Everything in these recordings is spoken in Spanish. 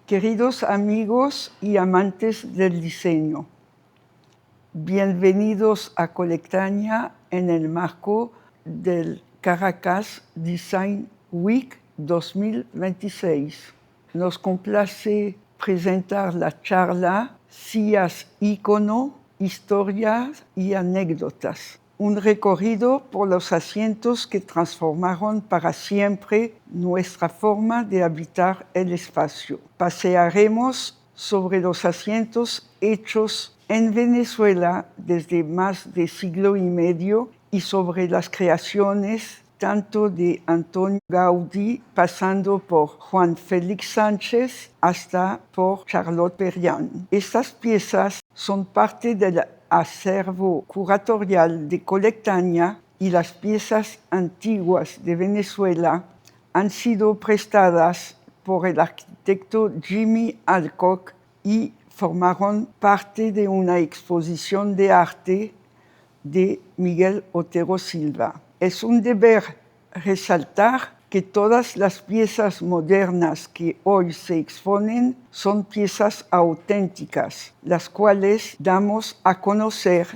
Queridos amigos y amantes del diseño, bienvenidos a Colectania en el marco del Caracas Design Week 2026. Nos complace presentar la charla Sillas Ícono, historias y anécdotas. Un recorrido por los asientos que transformaron para siempre nuestra forma de habitar el espacio. Pasearemos sobre los asientos hechos en Venezuela desde más de siglo y medio y sobre las creaciones tanto de Antonio Gaudí, pasando por Juan Félix Sánchez hasta por Charlotte Perriand. Estas piezas son parte del acervo curatorial de Colectania y las piezas antiguas de Venezuela han sido prestadas por el arquitecto Jimmy Alcock y formaron parte de una exposición de arte de Miguel Otero Silva. Es un deber resaltar que todas las piezas modernas que hoy se exponen son piezas auténticas, las cuales damos a conocer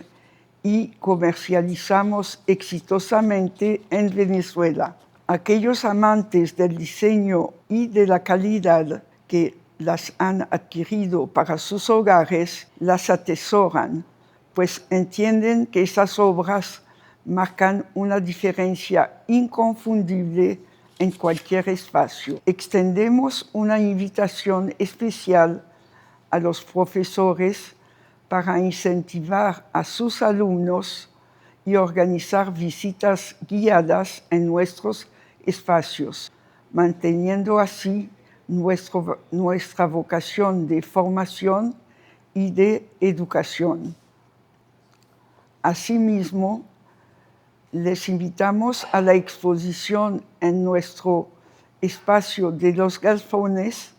y comercializamos exitosamente en Venezuela. Aquellos amantes del diseño y de la calidad que las han adquirido para sus hogares, las atesoran, pues entienden que esas obras marcan una diferencia inconfundible en cualquier espacio. Extendemos una invitación especial a los profesores para incentivar a sus alumnos y organizar visitas guiadas en nuestros espacios, manteniendo así nuestra vocación de formación y de educación. Asimismo, les invitamos a la exposición en nuestro espacio de los Galpones,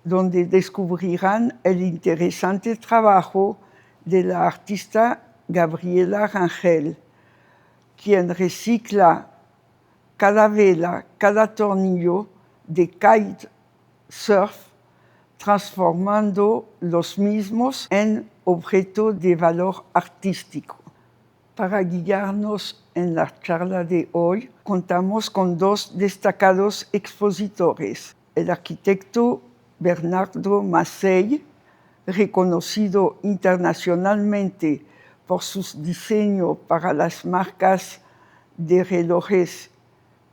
donde descubrirán el interesante trabajo de la artista Gabriela Rangel, quien recicla cada vela, cada tornillo de kitesurf, transformando los mismos en objeto de valor artístico. Para guiarnos en la charla de hoy, contamos con dos destacados expositores: el arquitecto Bernardo Macei, reconocido internacionalmente por sus diseños para las marcas de relojes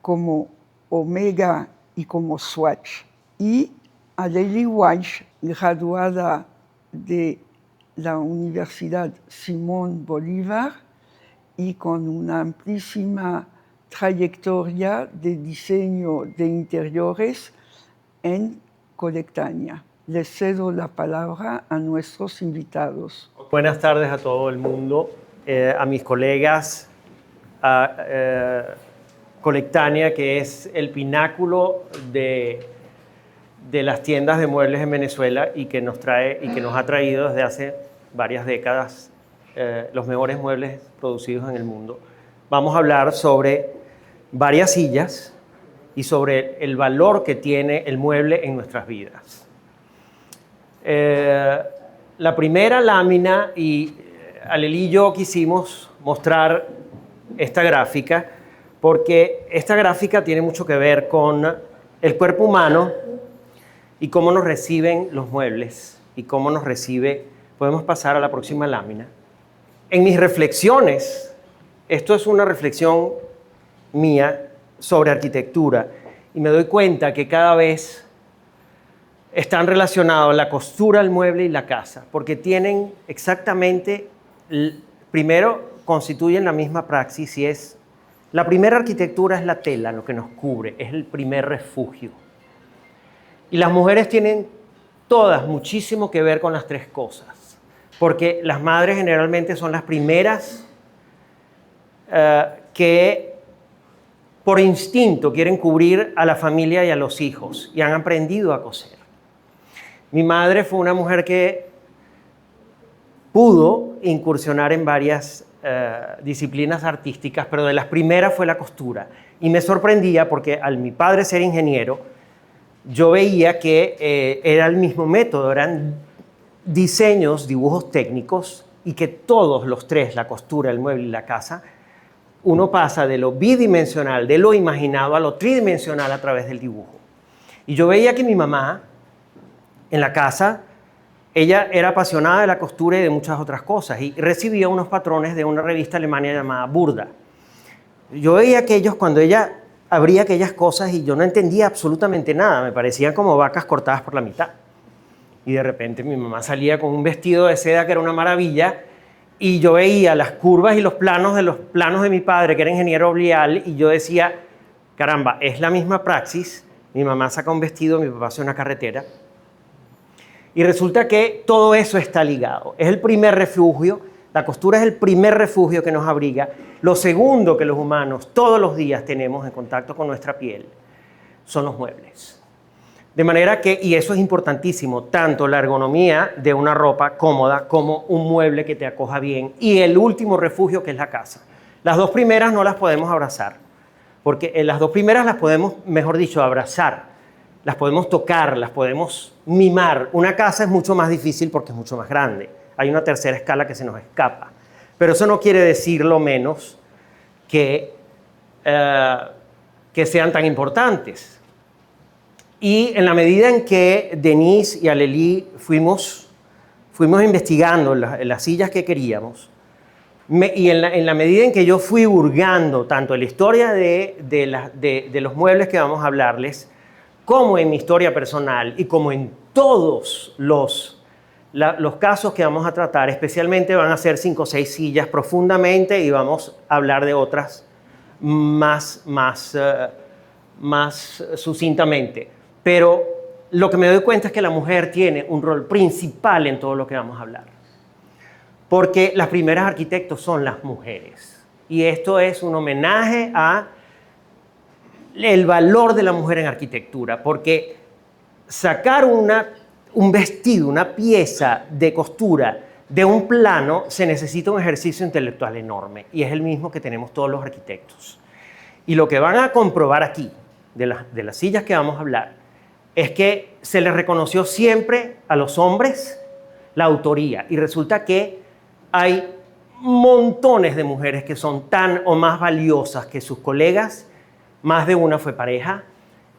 como Omega y como Swatch, y a Leili Walsh, graduada de la Universidad Simón Bolívar y con una amplísima trayectoria de diseño de interiores en Colectania. Les cedo la palabra a nuestros invitados. Buenas tardes a todo el mundo, a mis colegas, a Colectania, que es el pináculo de las tiendas de muebles en Venezuela y que nos ha traído desde hace varias décadas los mejores muebles producidos en el mundo. Vamos a hablar sobre varias sillas y sobre el valor que tiene el mueble en nuestras vidas. La primera lámina, y Aleli y yo quisimos mostrar esta gráfica porque esta gráfica tiene mucho que ver con el cuerpo humano y cómo nos reciben los muebles y cómo nos recibe. Podemos pasar a la próxima lámina. En mis reflexiones, esto es una reflexión mía sobre arquitectura, y me doy cuenta que cada vez están relacionados la costura, el mueble y la casa, porque tienen exactamente, primero constituyen la misma praxis, y es, la primera arquitectura es la tela, lo que nos cubre, es el primer refugio. Y las mujeres tienen todas muchísimo que ver con las tres cosas, porque las madres generalmente son las primeras que por instinto quieren cubrir a la familia y a los hijos y han aprendido a coser. Mi madre fue una mujer que pudo incursionar en varias disciplinas artísticas, pero de las primeras fue la costura. Y me sorprendía porque al mi padre ser ingeniero, yo veía que era el mismo método, eran diseños, dibujos técnicos, y que todos los tres, la costura, el mueble y la casa, uno pasa de lo bidimensional, de lo imaginado, a lo tridimensional a través del dibujo. Y yo veía que mi mamá, en la casa, ella era apasionada de la costura y de muchas otras cosas, y recibía unos patrones de una revista alemana llamada Burda. Yo veía que ellos, cuando ella abría aquellas cosas, y yo no entendía absolutamente nada, me parecían como vacas cortadas por la mitad. Y de repente mi mamá salía con un vestido de seda que era una maravilla, y yo veía las curvas y los planos de mi padre, que era ingeniero oblial, y yo decía, caramba, es la misma praxis. Mi mamá saca un vestido, mi papá hace una carretera. Y resulta que todo eso está ligado. Es el primer refugio, la costura es el primer refugio que nos abriga. Lo segundo que los humanos todos los días tenemos en contacto con nuestra piel son los muebles. De manera que, y eso es importantísimo, tanto la ergonomía de una ropa cómoda como un mueble que te acoja bien, y el último refugio, que es la casa. Las dos primeras no las podemos abrazar, porque las dos primeras las podemos, mejor dicho, abrazar, las podemos tocar, las podemos mimar. Una casa es mucho más difícil porque es mucho más grande. Hay una tercera escala que se nos escapa. Pero eso no quiere decir lo menos que sean tan importantes. Y en la medida en que Denise y Aleli fuimos investigando las sillas que queríamos, y en la medida en que yo fui hurgando tanto en la historia de los muebles que vamos a hablarles, como en mi historia personal y como en todos los casos que vamos a tratar, especialmente van a ser 5 o 6 sillas profundamente, y vamos a hablar de otras más sucintamente. Pero lo que me doy cuenta es que la mujer tiene un rol principal en todo lo que vamos a hablar. Porque las primeras arquitectos son las mujeres. Y esto es un homenaje a el valor de la mujer en arquitectura. Porque sacar un vestido, una pieza de costura de un plano, se necesita un ejercicio intelectual enorme. Y es el mismo que tenemos todos los arquitectos. Y lo que van a comprobar aquí, de las sillas que vamos a hablar, es que se les reconoció siempre a los hombres la autoría, y resulta que hay montones de mujeres que son tan o más valiosas que sus colegas, más de una fue pareja,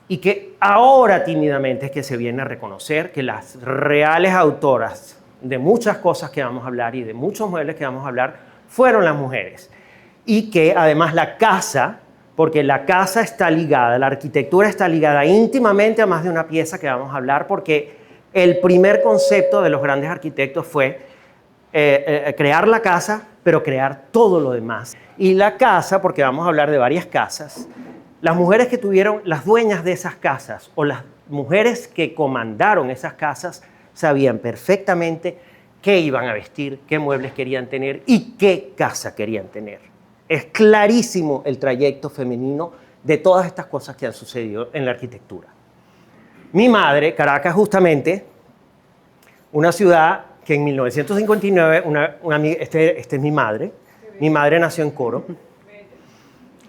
y que ahora tímidamente es que se viene a reconocer que las reales autoras de muchas cosas que vamos a hablar y de muchos muebles que vamos a hablar fueron las mujeres, y que además la casa, porque la casa está ligada, la arquitectura está ligada íntimamente a más de una pieza que vamos a hablar, porque el primer concepto de los grandes arquitectos fue crear la casa, pero crear todo lo demás. Y la casa, porque vamos a hablar de varias casas, las mujeres que tuvieron, las dueñas de esas casas o las mujeres que comandaron esas casas, sabían perfectamente qué iban a vestir, qué muebles querían tener y qué casa querían tener. Es clarísimo el trayecto femenino de todas estas cosas que han sucedido en la arquitectura. Mi madre, Caracas justamente, una ciudad que en 1959, este es mi madre nació en Coro,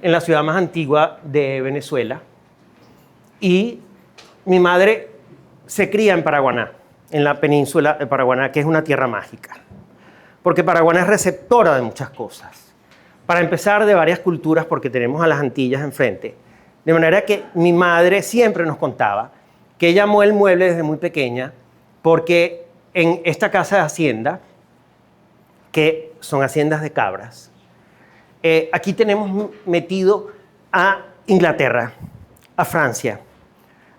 en la ciudad más antigua de Venezuela, y mi madre se cría en Paraguaná, en la península de Paraguaná, que es una tierra mágica, porque Paraguaná es receptora de muchas cosas. Para empezar, de varias culturas, porque tenemos a las Antillas enfrente. De manera que mi madre siempre nos contaba que ella amó el mueble desde muy pequeña, porque en esta casa de hacienda, que son haciendas de cabras, aquí tenemos metido a Inglaterra, a Francia,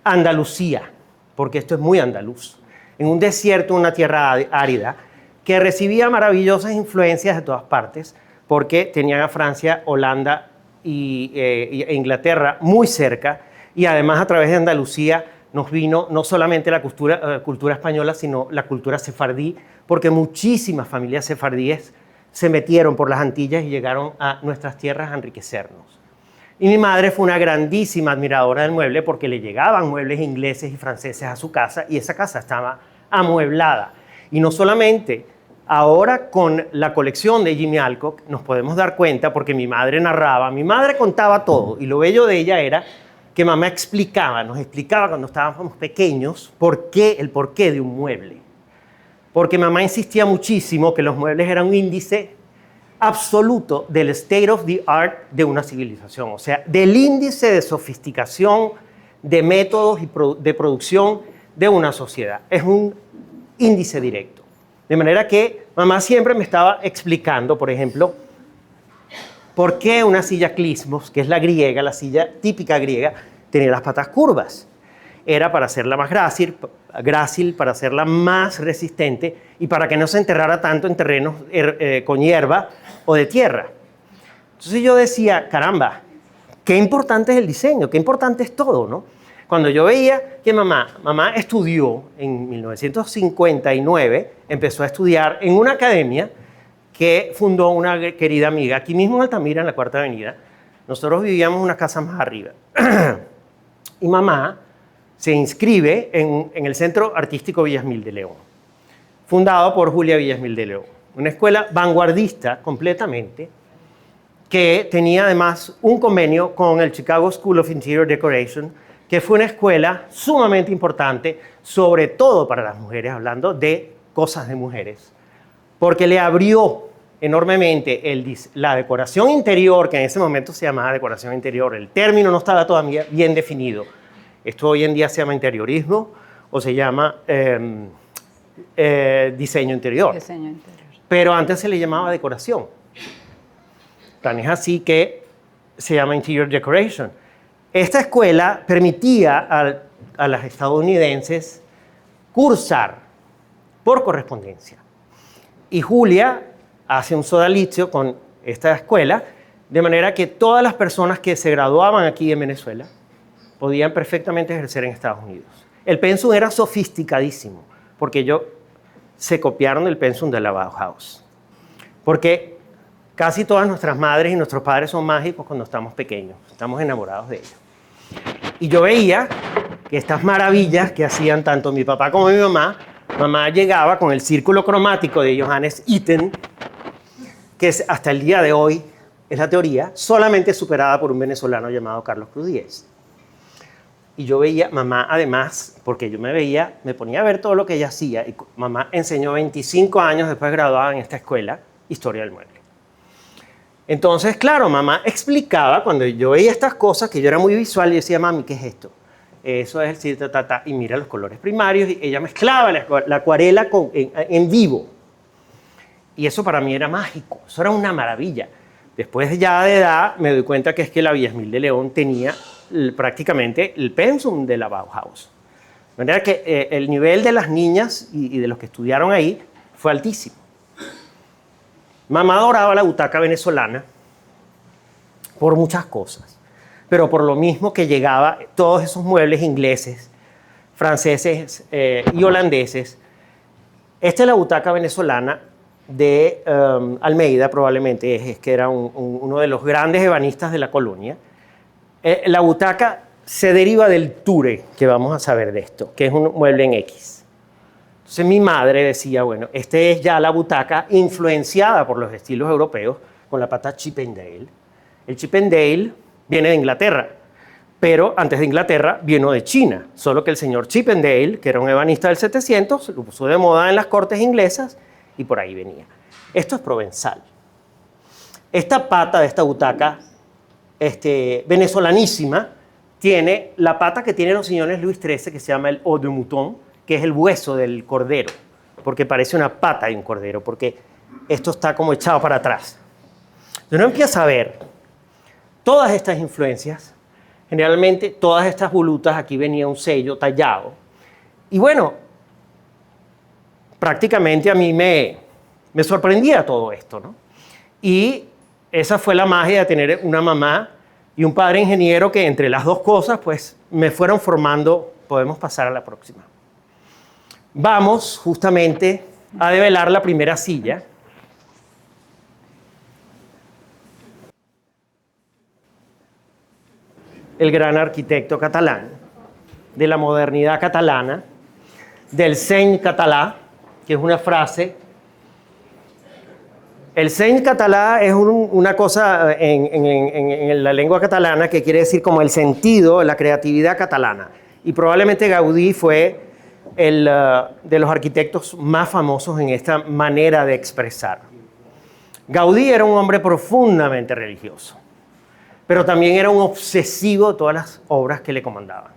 a Andalucía, porque esto es muy andaluz, en un desierto, una tierra árida, que recibía maravillosas influencias de todas partes, porque tenían a Francia, Holanda e Inglaterra muy cerca, y además a través de Andalucía nos vino no solamente la cultura española, sino la cultura sefardí, porque muchísimas familias sefardíes se metieron por las Antillas y llegaron a nuestras tierras a enriquecernos. Y mi madre fue una grandísima admiradora del mueble, porque le llegaban muebles ingleses y franceses a su casa, y esa casa estaba amueblada. Y no solamente, ahora con la colección de Jimmy Alcock nos podemos dar cuenta, porque mi madre narraba, mi madre contaba todo, y lo bello de ella era que mamá nos explicaba cuando estábamos pequeños el porqué de un mueble. Porque mamá insistía muchísimo que los muebles eran un índice absoluto del state of the art de una civilización, o sea, del índice de sofisticación, de métodos y de producción de una sociedad. Es un índice directo. De manera que mamá siempre me estaba explicando, por ejemplo, por qué una silla Klismos, que es la griega, la silla típica griega, tenía las patas curvas. Era para hacerla más grácil, para hacerla más resistente y para que no se enterrara tanto en terrenos con hierba o de tierra. Entonces yo decía, caramba, qué importante es el diseño, qué importante es todo, ¿no? Cuando yo veía que mamá estudió en 1959, empezó a estudiar en una academia que fundó una querida amiga, aquí mismo en Altamira, en la Cuarta Avenida. Nosotros vivíamos en una casa más arriba. Y mamá se inscribe en el Centro Artístico Villasmil de León, fundado por Julia Villasmil de León. Una escuela vanguardista completamente, que tenía además un convenio con el Chicago School of Interior Decoration, que fue una escuela sumamente importante, sobre todo para las mujeres, hablando de cosas de mujeres, porque le abrió enormemente la decoración interior, que en ese momento se llamaba decoración interior. El término no estaba todavía bien definido. Esto hoy en día se llama interiorismo o se llama diseño interior. Diseño interior. Pero antes se le llamaba decoración. Tan es así que se llama Interior Decoration. Esta escuela permitía a las estadounidenses cursar por correspondencia. Y Julia hace un sodalicio con esta escuela, de manera que todas las personas que se graduaban aquí en Venezuela podían perfectamente ejercer en Estados Unidos. El pensum era sofisticadísimo, porque se copiaron del pensum de la Bauhaus. Porque casi todas nuestras madres y nuestros padres son mágicos cuando estamos pequeños, estamos enamorados de ellos. Y yo veía que estas maravillas que hacían tanto mi papá como mi mamá llegaba con el círculo cromático de Johannes Itten, que es, hasta el día de hoy es la teoría, solamente superada por un venezolano llamado Carlos Cruz Díez. Y yo veía, mamá además, porque yo me ponía a ver todo lo que ella hacía, y mamá enseñó 25 años después graduada en esta escuela, historia del mueble. Entonces, claro, mamá explicaba, cuando yo veía estas cosas, que yo era muy visual, y decía, mami, ¿qué es esto? Eso es el circo, y mira los colores primarios, y ella mezclaba la acuarela en vivo. Y eso para mí era mágico, eso era una maravilla. Después ya de edad me doy cuenta que es que la Villasmil de León tenía prácticamente el pensum de la Bauhaus. De manera que el nivel de las niñas y de los que estudiaron ahí fue altísimo. Mamá adoraba la butaca venezolana por muchas cosas, pero por lo mismo que llegaba todos esos muebles ingleses, franceses y holandeses. Esta es la butaca venezolana de Almeida, probablemente, es que era uno de los grandes ebanistas de la colonia. La butaca se deriva del ture, que vamos a saber de esto, que es un mueble en X. Entonces mi madre decía, bueno, esta es ya la butaca influenciada por los estilos europeos, con la pata Chippendale. El Chippendale viene de Inglaterra, pero antes de Inglaterra vino de China, solo que el señor Chippendale, que era un ebanista del 700, lo puso de moda en las cortes inglesas y por ahí venía. Esto es provenzal. Esta pata de esta butaca venezolanísima tiene la pata que tienen los señores Luis XIII, que se llama el os de mouton, que es el hueso del cordero, porque parece una pata de un cordero, porque esto está como echado para atrás. Uno empieza a ver todas estas influencias. Generalmente todas estas volutas, aquí venía un sello tallado. Y bueno, prácticamente a mí me sorprendía todo esto, ¿no? Y esa fue la magia de tener una mamá y un padre ingeniero que entre las dos cosas pues me fueron formando. Podemos pasar a la próxima. Vamos justamente a develar la primera silla. El gran arquitecto catalán, de la modernidad catalana, del seny català, que es una frase El seny català es una cosa en la lengua catalana que quiere decir como el sentido, la creatividad catalana. Y probablemente Gaudí fue de los arquitectos más famosos en esta manera de expresar. Gaudí era un hombre profundamente religioso, pero también era un obsesivo de todas las obras que le comandaban,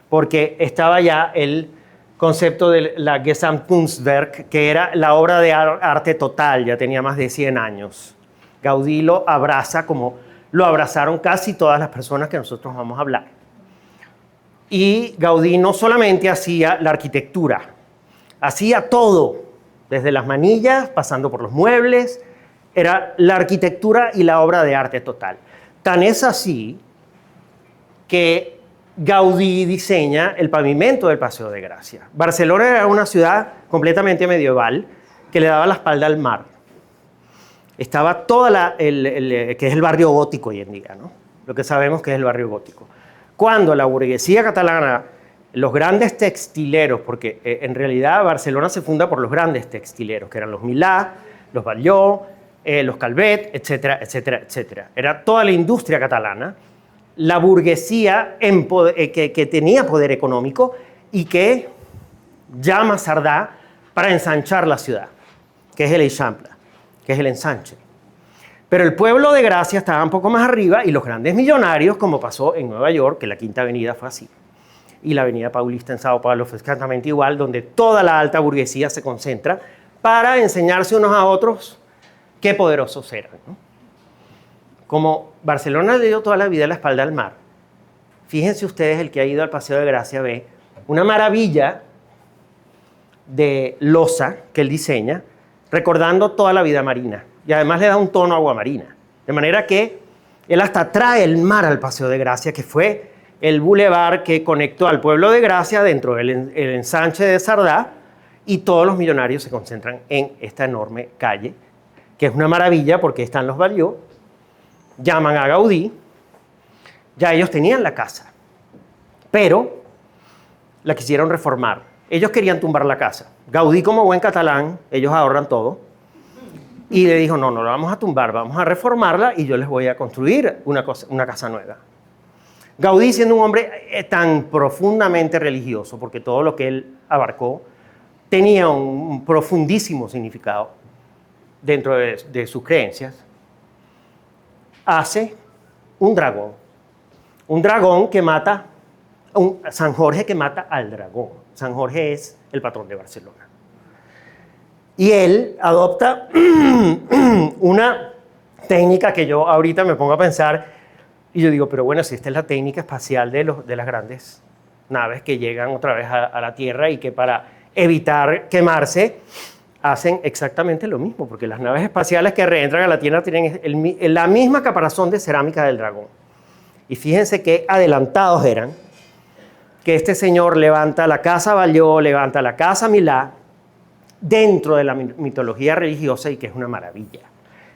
porque estaba ya el concepto de la Gesamtkunstwerk, que era la obra de arte total, ya tenía más de 100 años. Gaudí lo abraza como lo abrazaron casi todas las personas que nosotros vamos a hablar. Y Gaudí no solamente hacía la arquitectura, hacía todo, desde las manillas, pasando por los muebles, era la arquitectura y la obra de arte total. Tan es así que Gaudí diseña el pavimento del Paseo de Gracia. Barcelona era una ciudad completamente medieval que le daba la espalda al mar. Estaba toda que es el barrio gótico hoy en día, ¿no? Lo que sabemos que es el barrio gótico. Cuando la burguesía catalana, los grandes textileros, porque en realidad Barcelona se funda por los grandes textileros, que eran los Milà, los Batlló, los Calvet, etcétera, etcétera, etcétera. Era toda la industria catalana, la burguesía que tenía poder económico y que llama a Cerdà para ensanchar la ciudad, que es el Eixample, que es el ensanche. Pero el pueblo de Gracia estaba un poco más arriba y los grandes millonarios, como pasó en Nueva York, que la Quinta Avenida fue así, y la Avenida Paulista en Sao Paulo fue exactamente igual, donde toda la alta burguesía se concentra para enseñarse unos a otros qué poderosos eran, ¿no? Como Barcelona le dio toda la vida la espalda al mar, fíjense ustedes, el que ha ido al Paseo de Gracia ve una maravilla de losa que él diseña, recordando toda la vida marina. Y además le da un tono aguamarina. De manera que él hasta trae el mar al Paseo de Gracia, que fue el bulevar que conectó al pueblo de Gracia dentro del ensanche de Cerdà, y todos los millonarios se concentran en esta enorme calle, que es una maravilla porque están los Batlló, llaman a Gaudí, ya ellos tenían la casa, pero la quisieron reformar. Ellos querían tumbar la casa. Gaudí, como buen catalán, ellos ahorran todo, y le dijo, no la vamos a tumbar, vamos a reformarla y yo les voy a construir una casa nueva. Gaudí, siendo un hombre tan profundamente religioso, porque todo lo que él abarcó tenía un profundísimo significado dentro de sus creencias, hace un dragón que mata, San Jorge que mata al dragón. San Jorge es el patrón de Barcelona. Y él adopta una técnica que yo ahorita me pongo a pensar y yo digo, pero bueno, si esta es la técnica espacial de las grandes naves que llegan otra vez a la Tierra y que para evitar quemarse hacen exactamente lo mismo, porque las naves espaciales que reentran a la Tierra tienen la misma caparazón de cerámica del dragón. Y fíjense qué adelantados eran, que este señor levanta la casa Batlló, levanta la casa Milà, dentro de la mitología religiosa, y que es una maravilla.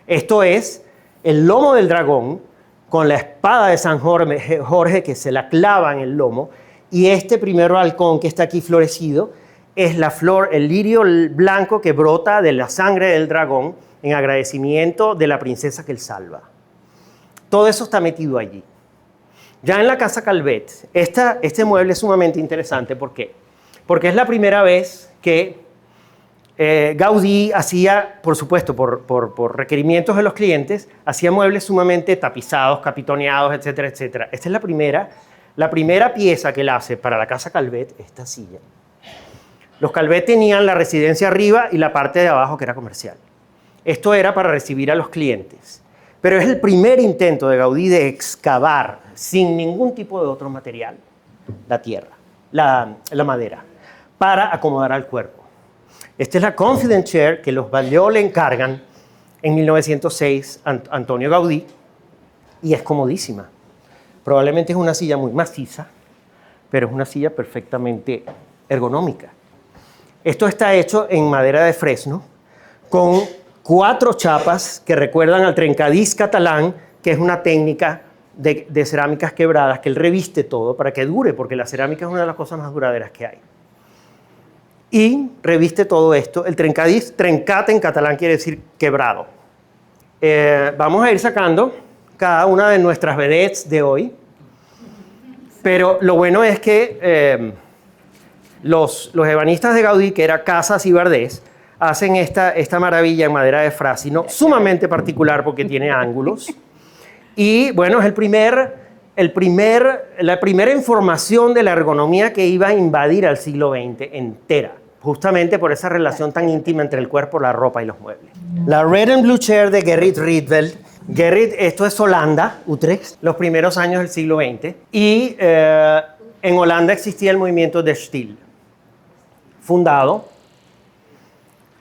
Esto es el lomo del dragón con la espada de San Jorge que se la clava en el lomo, y este primer balcón que está aquí florecido es la flor, el lirio blanco que brota de la sangre del dragón en agradecimiento de la princesa que él salva. Todo eso está metido allí. Ya en la casa Calvet, este mueble es sumamente interesante. ¿Por qué? Porque es la primera vez que Gaudí hacía, por supuesto, por requerimientos de los clientes, hacía muebles sumamente tapizados, capitoneados, etcétera, etcétera. Esta es la primera pieza que él hace para la casa Calvet, esta silla. Los Calvet tenían la residencia arriba y la parte de abajo que era comercial. Esto era para recibir a los clientes. Pero es el primer intento de Gaudí de excavar sin ningún tipo de otro material la tierra, la madera, para acomodar al cuerpo. Esta es la Confident Chair que los Batlló le encargan en 1906 a Antonio Gaudí, y es comodísima. Probablemente es una silla muy maciza, pero es una silla perfectamente ergonómica. Esto está hecho en madera de fresno, con 4 chapas que recuerdan al trencadís catalán, que es una técnica de cerámicas quebradas, que él reviste todo para que dure, porque la cerámica es una de las cosas más duraderas que hay. Y reviste todo esto. El trencadís, trencate en catalán quiere decir quebrado. Vamos a ir sacando cada una de nuestras vedettes de hoy. Pero lo bueno es que los ebanistas de Gaudí, que era Casas y Bardés, hacen esta maravilla en madera de frásino, sumamente particular porque tiene ángulos. Y bueno, es la primera información de la ergonomía que iba a invadir al siglo XX entera, justamente por esa relación tan íntima entre el cuerpo, la ropa y los muebles. La Red and Blue Chair de Gerrit Rietveld. Gerrit, esto es Holanda, Utrecht, los primeros años del siglo XX. Y en Holanda existía el movimiento de Stil, fundado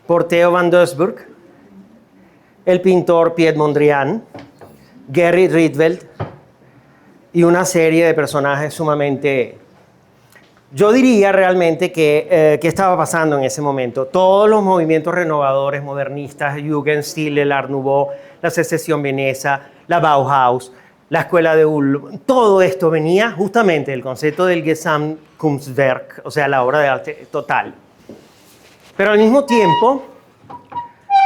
por Theo van Doesburg, el pintor Piet Mondrian, Gerrit Rietveld y una serie de personajes sumamente... Yo diría realmente que ¿qué estaba pasando en ese momento? Todos los movimientos renovadores, modernistas, Jugendstil, el Art Nouveau, la Secesión vienesa, la Bauhaus, la Escuela de Ulm, todo esto venía justamente del concepto del Gesamtkunstwerk, o sea, la obra de arte total. Pero al mismo tiempo,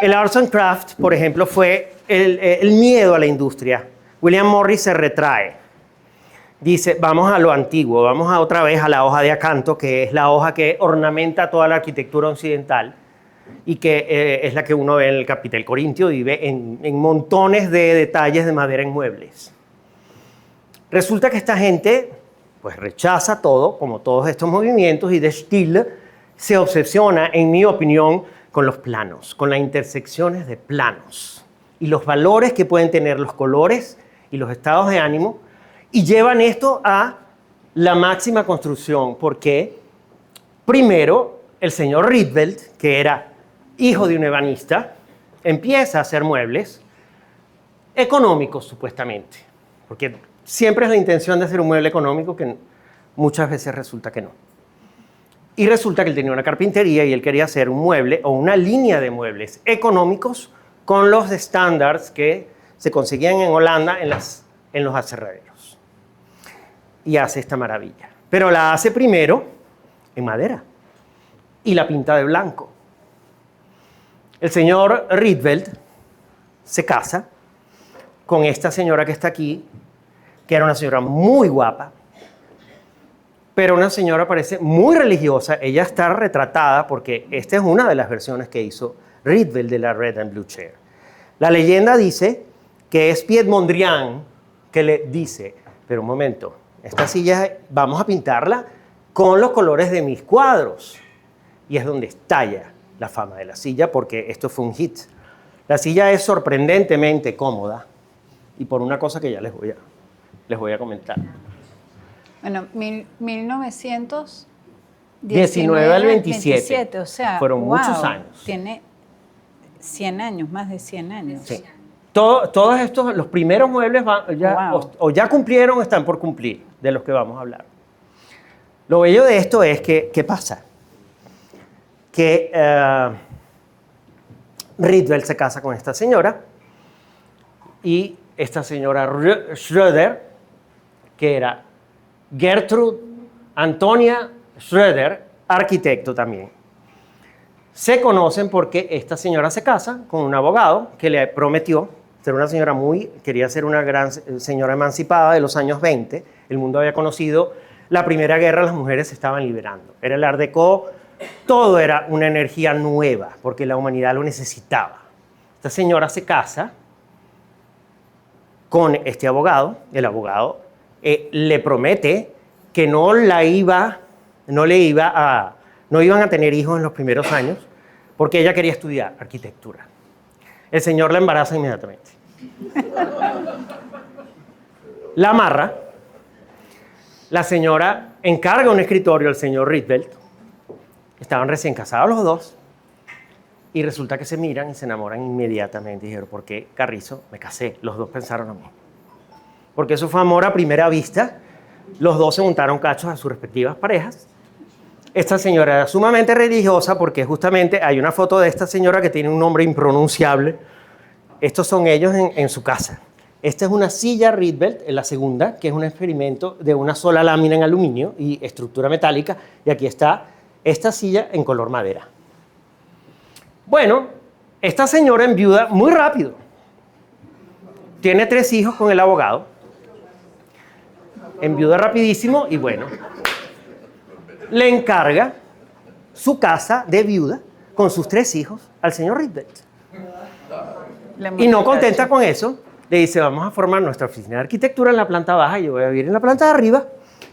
el Arts and Crafts, por ejemplo, fue el miedo a la industria. William Morris se retrae. Dice, vamos a lo antiguo, vamos otra vez a la hoja de acanto, que es la hoja que ornamenta toda la arquitectura occidental y que es la que uno ve en el Capitel Corintio y ve en montones de detalles de madera en muebles. Resulta que esta gente pues rechaza todo, como todos estos movimientos, y de Stil se obsesiona, en mi opinión, con los planos, con las intersecciones de planos y los valores que pueden tener los colores y los estados de ánimo, y llevan esto a la máxima construcción, porque primero el señor Rietveld, que era hijo de un ebanista, empieza a hacer muebles económicos supuestamente, porque siempre es la intención de hacer un mueble económico que muchas veces resulta que no. Y resulta que él tenía una carpintería y él quería hacer un mueble o una línea de muebles económicos con los estándares que se conseguían en Holanda en los aserraderos. Y hace esta maravilla. Pero la hace primero en madera y la pinta de blanco. El señor Rietveld se casa con esta señora que está aquí, que era una señora muy guapa, pero una señora parece muy religiosa. Ella está retratada porque esta es una de las versiones que hizo Rietveld de la Red and Blue Chair. La leyenda dice que es Piet Mondrian que le dice, pero un momento, esta silla vamos a pintarla con los colores de mis cuadros. Y es donde estalla la fama de la silla, porque esto fue un hit. La silla es sorprendentemente cómoda y por una cosa que ya les voy a comentar. Bueno, 1919 al 27. O sea, fueron muchos años. Tiene 100 años, más de 100 años. Sí. Todos estos, los primeros muebles o ya cumplieron o están por cumplir, de los que vamos a hablar. Lo bello de esto es que, ¿qué pasa? Que Rietveld se casa con esta señora y esta señora Schröder, que era Gertrud Antonia Schröder, arquitecto también. Se conocen porque esta señora se casa con un abogado que le prometió ser una señora quería ser una gran señora emancipada de los años 20. El mundo había conocido la Primera Guerra, las mujeres se estaban liberando. Era el Art Deco, todo era una energía nueva porque la humanidad lo necesitaba. Esta señora se casa con este abogado. El abogado le promete que no iban a tener hijos en los primeros años porque ella quería estudiar arquitectura. El señor la embaraza inmediatamente. La amarra. La señora encarga un escritorio al señor Rietveld. Estaban recién casados los dos. Y resulta que se miran y se enamoran inmediatamente. Dijeron, ¿por qué, Carrizo? Me casé. Los dos pensaron lo mismo. Porque eso fue amor a primera vista. Los dos se montaron cachos a sus respectivas parejas. Esta señora era sumamente religiosa porque justamente hay una foto de esta señora que tiene un nombre impronunciable. Estos son ellos en su casa. Esta es una silla Rietveld, la segunda, que es un experimento de una sola lámina en aluminio y estructura metálica. Y aquí está esta silla en color madera. Bueno, esta señora enviuda muy rápido. tiene 3 hijos con el abogado, enviuda rapidísimo y bueno, le encarga su casa de viuda con sus 3 hijos al señor Rietveld. Y no contenta con eso, le dice, vamos a formar nuestra oficina de arquitectura en la planta baja, yo voy a vivir en la planta de arriba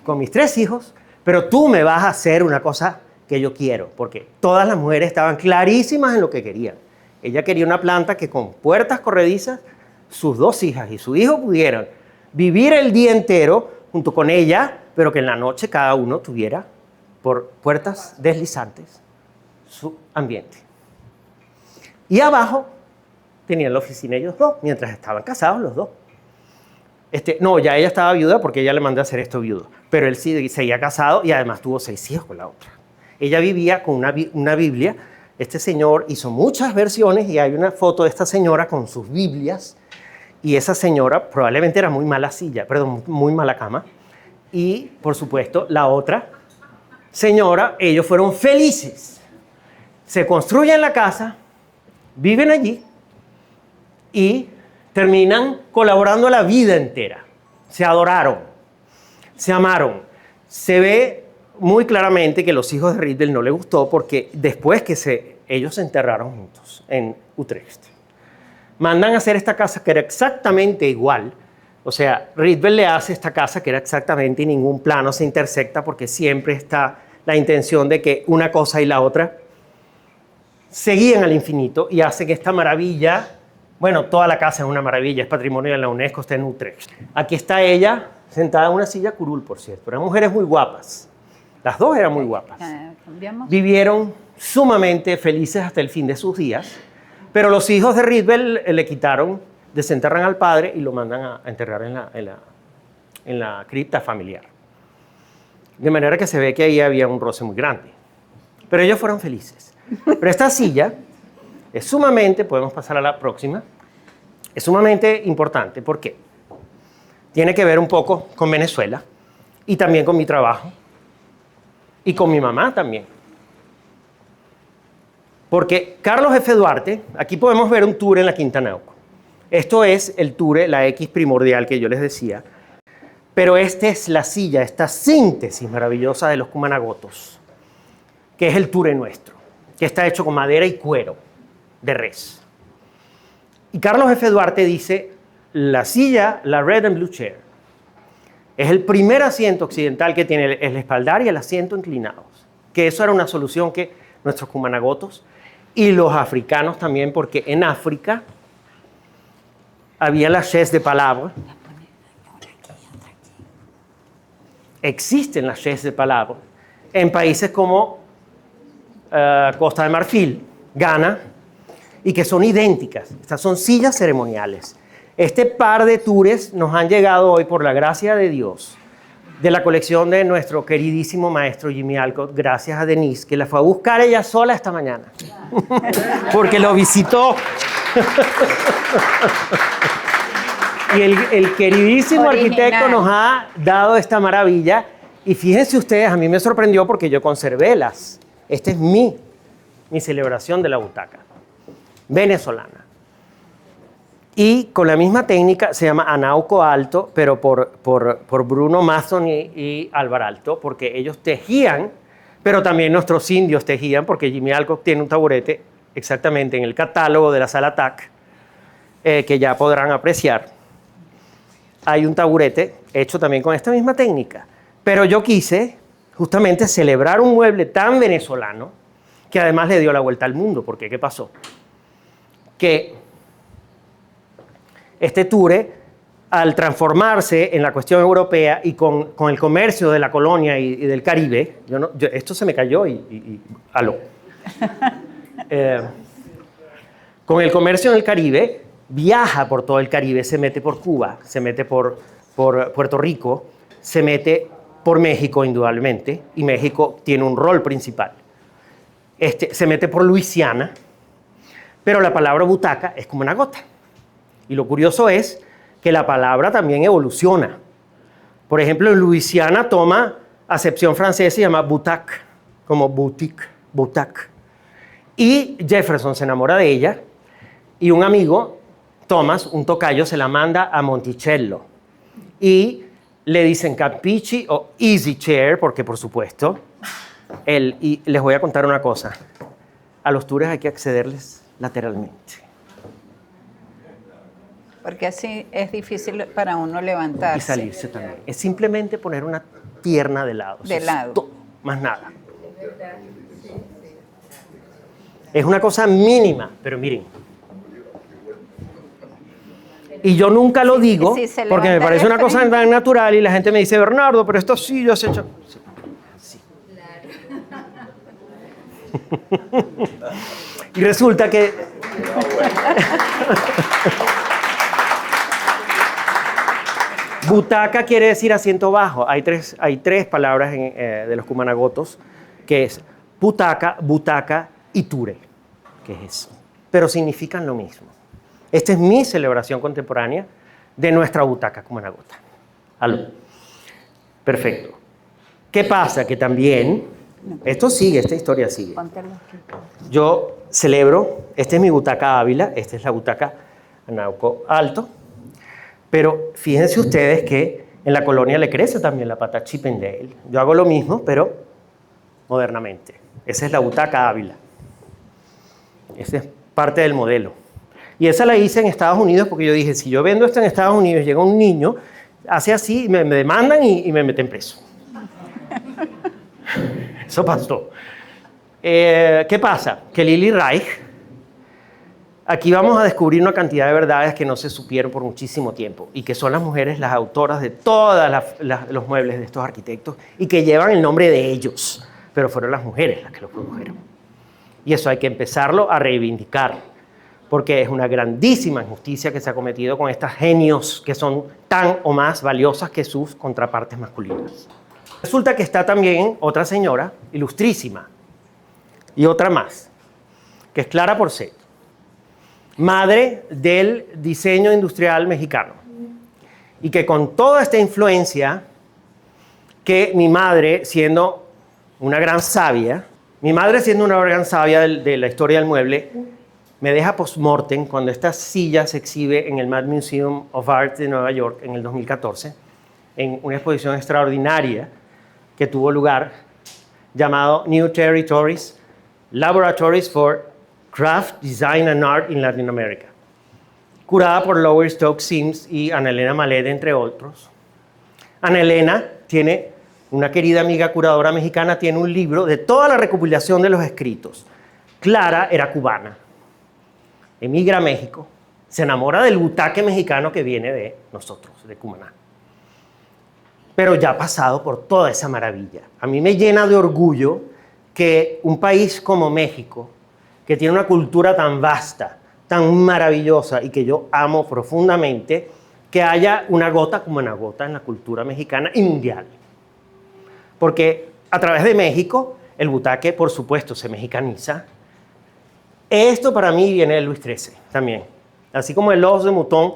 con mis 3 hijos, pero tú me vas a hacer una cosa que yo quiero, porque todas las mujeres estaban clarísimas en lo que querían. Ella quería una planta que con puertas corredizas, sus 2 hijas y su hijo pudieran vivir el día entero junto con ella, pero que en la noche cada uno tuviera por puertas deslizantes su ambiente. Y abajo tenían la oficina ellos 2, mientras estaban casados los 2. No, ya ella estaba viuda porque ella le mandó a hacer esto viudo, pero él sí seguía casado y además tuvo 6 hijos con la otra. Ella vivía con una Biblia. Este señor hizo muchas versiones y hay una foto de esta señora con sus Biblias y esa señora probablemente era muy mala muy mala cama. Y, por supuesto, la otra señora, ellos fueron felices. Se construyen la casa, viven allí y terminan colaborando la vida entera. Se adoraron, se amaron. Se ve muy claramente que los hijos de Rietveld no les gustó porque después que ellos se enterraron juntos en Utrecht, mandan a hacer esta casa que era exactamente igual. O sea, Rietveld le hace esta casa que era exactamente y ningún plano se intersecta porque siempre está la intención de que una cosa y la otra seguían al infinito y hacen esta maravilla. Bueno, toda la casa es una maravilla, es patrimonio de la UNESCO, está en Utrecht. Aquí está ella sentada en una silla curul, por cierto. Eran mujeres muy guapas. Las 2 eran muy guapas. Vivieron sumamente felices hasta el fin de sus días, pero los hijos de Rietveld le quitaron, desenterran al padre y lo mandan a enterrar en la cripta familiar. De manera que se ve que ahí había un roce muy grande. Pero ellos fueron felices. Pero esta silla es sumamente, podemos pasar a la próxima, es sumamente importante. ¿Por qué? Tiene que ver un poco con Venezuela y también con mi trabajo y con mi mamá también. Porque Carlos F. Duarte, aquí podemos ver un tour en la Quinta Nauco. Esto es el tour, la X primordial que yo les decía. Pero esta es la silla, esta síntesis maravillosa de los cumanagotos, que es el tour nuestro, que está hecho con madera y cuero de res. Y Carlos F. Duarte dice, la silla, la Red and Blue Chair, es el primer asiento occidental que tiene el espaldar y el asiento inclinados. Que eso era una solución que nuestros cumanagotos y los africanos también, porque en África había la chaise de palabra. Existen las chaises de palabra en países como Costa de Marfil, Ghana, y que son idénticas. Estas son sillas ceremoniales. Este par de tours nos han llegado hoy, por la gracia de Dios, de la colección de nuestro queridísimo maestro Jimmy Alcott, gracias a Denise, que la fue a buscar ella sola esta mañana, porque lo visitó. Y el queridísimo arquitecto nos ha dado esta maravilla. Y fíjense ustedes, a mí me sorprendió porque yo conservé las. Esta es mi celebración de la butaca venezolana. Y con la misma técnica, se llama Anauco Alto, pero por Bruno Masson y Álvar Alto, porque ellos tejían, pero también nuestros indios tejían, porque Jimmy Alcock tiene un taburete exactamente en el catálogo de la Sala TAC, que ya podrán apreciar. Hay un taburete hecho también con esta misma técnica. Pero yo quise justamente celebrar un mueble tan venezolano que además le dio la vuelta al mundo. Porque ¿qué pasó? Que este ture, al transformarse en la cuestión europea y con el comercio de la colonia y del Caribe, esto se me cayó aló. Con el comercio en el Caribe, viaja por todo el Caribe, se mete por Cuba, se mete por Puerto Rico, se mete por México indudablemente, y México tiene un rol principal. Se mete por Luisiana, pero la palabra butaca es como una gota. Y lo curioso es que la palabra también evoluciona. Por ejemplo, en Luisiana toma acepción francesa y se llama boutique, como boutique, butac. Y Jefferson se enamora de ella y un amigo Thomas, un tocayo, se la manda a Monticello y le dicen Capici o Easy Chair, porque por supuesto, y les voy a contar una cosa, a los tours hay que accederles lateralmente. Porque así es difícil para uno levantarse. Y salirse también. Es simplemente poner una pierna de lado. De lado. Más nada. Es una cosa mínima, pero miren. Y yo nunca lo digo porque me parece una cosa tan natural y la gente me dice, Bernardo, pero esto sí yo has hecho. Sí. Y resulta que... Butaca quiere decir asiento bajo. Hay tres palabras de los cumanagotos, que es putaca, butaca y ture, que es eso. Pero significan lo mismo. Esta es mi celebración contemporánea de nuestra butaca cumanagota. ¿Aló? Perfecto. ¿Qué pasa? Que también, esto sigue, esta historia sigue. Yo celebro, esta es mi butaca Ávila, esta es la butaca Anauco Alto, pero fíjense ustedes que en la colonia le crece también la pata Chippendale. Yo hago lo mismo, pero modernamente. Esa es la butaca Ávila. Esa es parte del modelo. Y esa la hice en Estados Unidos porque yo dije, si yo vendo esto en Estados Unidos, llega un niño, hace así, me demandan y me meten preso. Eso pasó. ¿Qué pasa? Que Lili Reich, aquí vamos a descubrir una cantidad de verdades que no se supieron por muchísimo tiempo y que son las mujeres las autoras de todos los muebles de estos arquitectos y que llevan el nombre de ellos, pero fueron las mujeres las que lo produjeron. Y eso hay que empezarlo a reivindicar, porque es una grandísima injusticia que se ha cometido con estas genios que son tan o más valiosas que sus contrapartes masculinas. Resulta que está también otra señora ilustrísima y otra más, que es Clara Porcel, madre del diseño industrial mexicano, y que con toda esta influencia que mi madre, siendo una gran sabia de la historia del mueble, me deja post-mortem cuando esta silla se exhibe en el Mad Museum of Art de Nueva York en el 2014, en una exposición extraordinaria que tuvo lugar llamado New Territories, Laboratories for Craft, Design and Art in Latin America, curada por Lower Stokes Sims y Ana Elena Malet, entre otros. Ana Elena tiene, una querida amiga curadora mexicana, tiene un libro de toda la recopilación de los escritos. Clara era cubana, emigra a México, se enamora del butaque mexicano que viene de nosotros, de Cumaná. Pero ya ha pasado por toda esa maravilla. A mí me llena de orgullo que un país como México, que tiene una cultura tan vasta, tan maravillosa y que yo amo profundamente, que haya una gota cumanagota en la cultura mexicana y mundial. Porque a través de México, el butaque, por supuesto, se mexicaniza. Esto para mí viene de Luis XIII también. Así como el os de mouton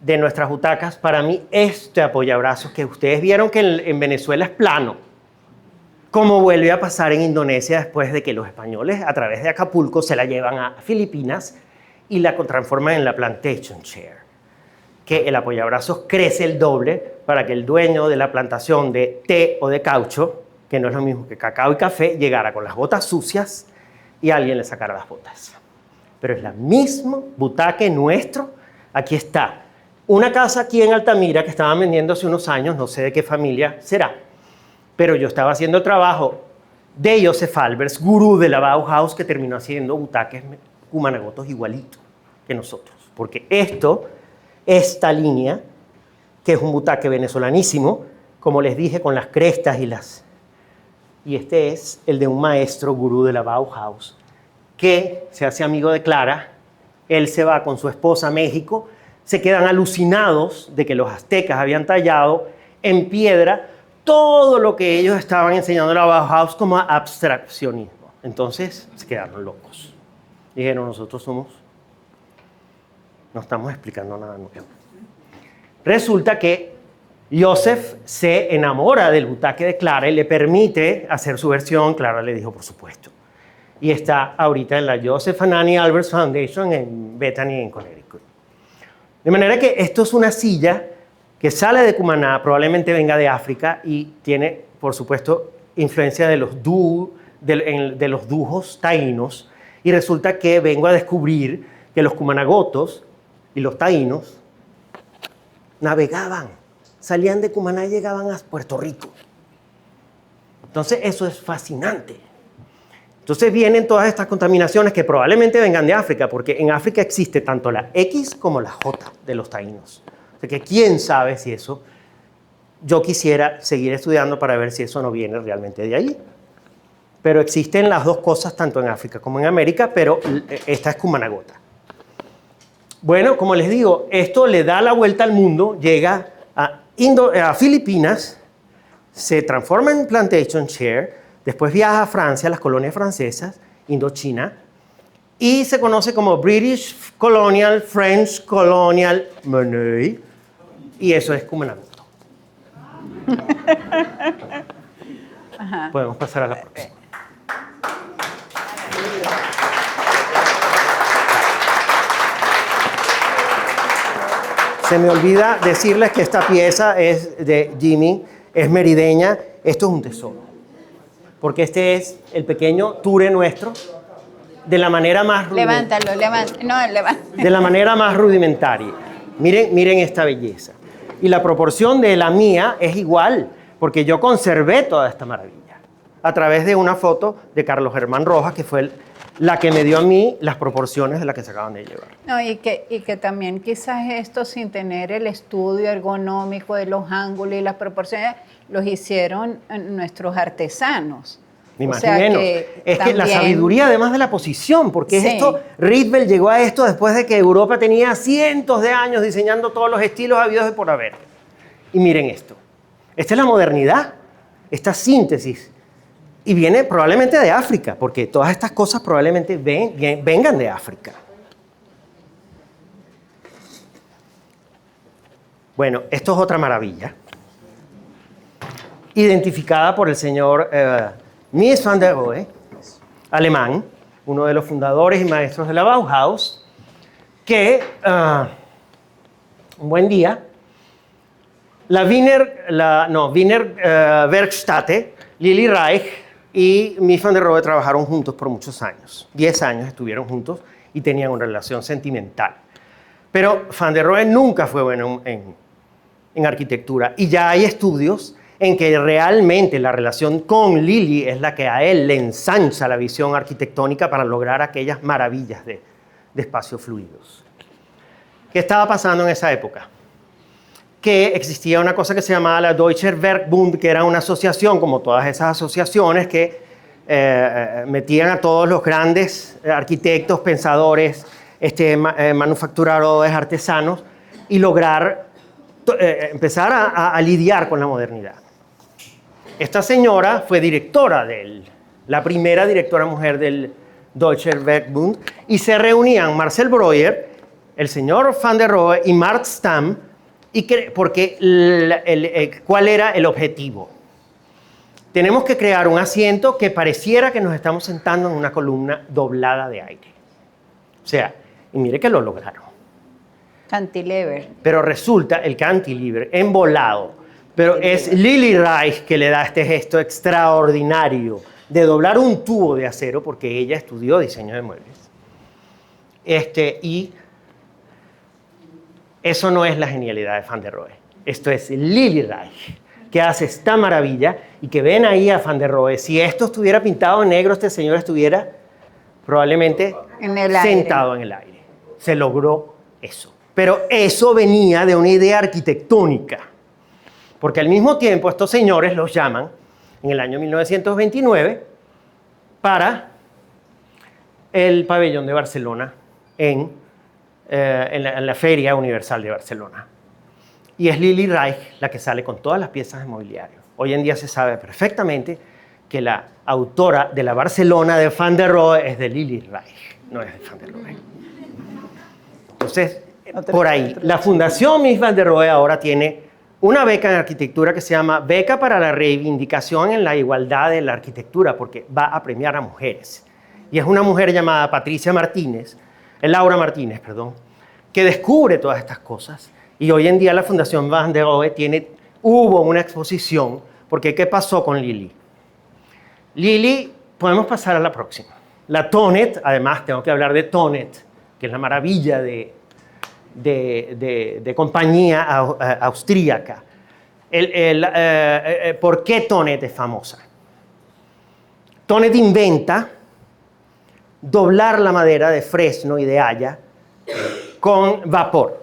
de nuestras butacas, para mí este apoyabrazos que ustedes vieron que en Venezuela es plano, como vuelve a pasar en Indonesia después de que los españoles a través de Acapulco se la llevan a Filipinas y la transforman en la plantation chair, que el apoyabrazos crece el doble para que el dueño de la plantación de té o de caucho, que no es lo mismo que cacao y café, llegara con las botas sucias y alguien le sacara las botas. Pero es el mismo butaque nuestro. Aquí está una casa aquí en Altamira que estaban vendiendo hace unos años, no sé de qué familia será, pero yo estaba haciendo el trabajo de Josef Albers, gurú de la Bauhaus, que terminó haciendo butaques cumanagotos igualitos que nosotros. Porque esta línea, que es un butaque venezolanísimo, como les dije, con las crestas y este es el de un maestro gurú de la Bauhaus, que se hace amigo de Clara. Él se va con su esposa a México, se quedan alucinados de que los aztecas habían tallado en piedra todo lo que ellos estaban enseñando en la Bauhaus como abstraccionismo. Entonces se quedaron locos. Dijeron, nosotros no estamos explicando nada nuevo. Resulta que Josef se enamora del butaque de Clara y le permite hacer su versión. Clara le dijo, por supuesto. Y está ahorita en la Joseph and Annie Albers Foundation en Bethany, en Connecticut. De manera que esto es una silla que sale de Cumaná, probablemente venga de África y tiene, por supuesto, influencia de los dujos taínos. Y resulta que vengo a descubrir que los cumanagotos y los taínos navegaban, salían de Cumaná y llegaban a Puerto Rico. Entonces eso es fascinante. Entonces vienen todas estas contaminaciones que probablemente vengan de África, porque en África existe tanto la X como la J de los taínos. O sea que quién sabe si eso, yo quisiera seguir estudiando para ver si eso no viene realmente de allí. Pero existen las dos cosas tanto en África como en América, pero esta es cumanagota. Bueno, como les digo, esto le da la vuelta al mundo, llega a Filipinas, se transforma en plantation share, después viaja a Francia, a las colonias francesas, Indochina, y se conoce como British Colonial, French Colonial Money, y eso es Cumanagoto. Podemos pasar a la próxima. Se me olvida decirles que esta pieza es de Jimmy, es merideña, esto es un tesoro. Porque este es el pequeño ture nuestro de la manera más Levántalo. de la manera más rudimentaria. Miren esta belleza. Y la proporción de la mía es igual, porque yo conservé toda esta maravilla a través de una foto de Carlos Germán Rojas, que fue la que me dio a mí las proporciones de las que se acaban de llevar. No, y que también quizás esto, sin tener el estudio ergonómico de los ángulos y las proporciones, los hicieron nuestros artesanos. Ni más ni menos. Es que la sabiduría, además de la posición, porque sí. esto, Rietveld llegó a esto después de que Europa tenía cientos de años diseñando todos los estilos habidos de por haber. Y miren esto. Esta es la modernidad, esta síntesis. Y viene probablemente de África, porque todas estas cosas probablemente vengan de África. Bueno, esto es otra maravilla. Identificada por el señor Mies van der Rohe, alemán, uno de los fundadores y maestros de la Bauhaus, que un buen día, la Wiener Werkstätte, Lili Reich y Mies van der Rohe trabajaron juntos por muchos años. 10 años estuvieron juntos y tenían una relación sentimental. Pero van der Rohe nunca fue bueno en arquitectura. Y ya hay estudios en que realmente la relación con Lili es la que a él le ensancha la visión arquitectónica para lograr aquellas maravillas de espacios fluidos. ¿Qué estaba pasando en esa época? Que existía una cosa que se llamaba la Deutscher Werkbund, que era una asociación, como todas esas asociaciones, que metían a todos los grandes arquitectos, pensadores, manufacturadores, artesanos, y lograr empezar a lidiar con la modernidad. Esta señora fue directora la primera directora mujer del Deutscher Werkbund, y se reunían Marcel Breuer, el señor van der Rohe y Mart Stam, porque ¿cuál era el objetivo? Tenemos que crear un asiento que pareciera que nos estamos sentando en una columna doblada de aire. O sea, y mire que lo lograron. Cantilever. Pero resulta el cantilever embolado. Pero es Lili Reich que le da este gesto extraordinario de doblar un tubo de acero, porque ella estudió diseño de muebles. Y eso no es la genialidad de van der Rohe. Esto es Lili Reich, que hace esta maravilla y que ven ahí a van der Rohe. Si esto estuviera pintado en negro, este señor estuviera probablemente sentado en el aire. Se logró eso. Pero eso venía de una idea arquitectónica. Porque al mismo tiempo estos señores los llaman en el año 1929 para el pabellón de Barcelona en la Feria Universal de Barcelona. Y es Lili Reich la que sale con todas las piezas de mobiliario. Hoy en día se sabe perfectamente que la autora de la Barcelona de van der Rohe es de Lili Reich, no es de van der Rohe. Entonces, por ahí, la Fundación Mies van der Rohe ahora tiene una beca en arquitectura que se llama Beca para la Reivindicación en la Igualdad de la Arquitectura, porque va a premiar a mujeres. Y es una mujer llamada Laura Martínez, que descubre todas estas cosas. Y hoy en día la Fundación Van der Rohe hubo una exposición, porque ¿qué pasó con Lili? Lili, podemos pasar a la próxima. La Tonet, además tengo que hablar de Tonet, que es la maravilla de compañía austríaca. ¿Por qué Tonet es famosa? Tonet inventa doblar la madera de fresno y de haya con vapor.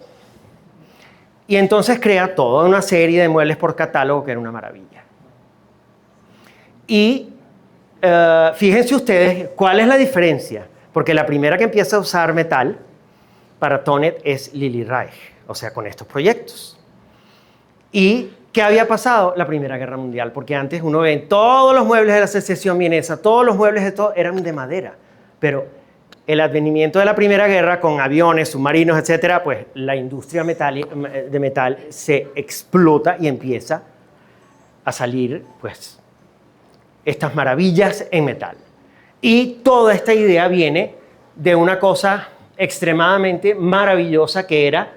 Y entonces crea toda una serie de muebles por catálogo que era una maravilla. Y fíjense ustedes cuál es la diferencia, porque la primera que empieza a usar metal para Tonet es Lili Reich, o sea, con estos proyectos. ¿Y qué había pasado? La Primera Guerra Mundial, porque antes uno ve todos los muebles de la Secesión Vienesa, todos los muebles de todo eran de madera, pero el advenimiento de la Primera Guerra con aviones, submarinos, etcétera, pues la industria de metal se explota y empieza a salir, pues, estas maravillas en metal. Y toda esta idea viene de una cosa extremadamente maravillosa que era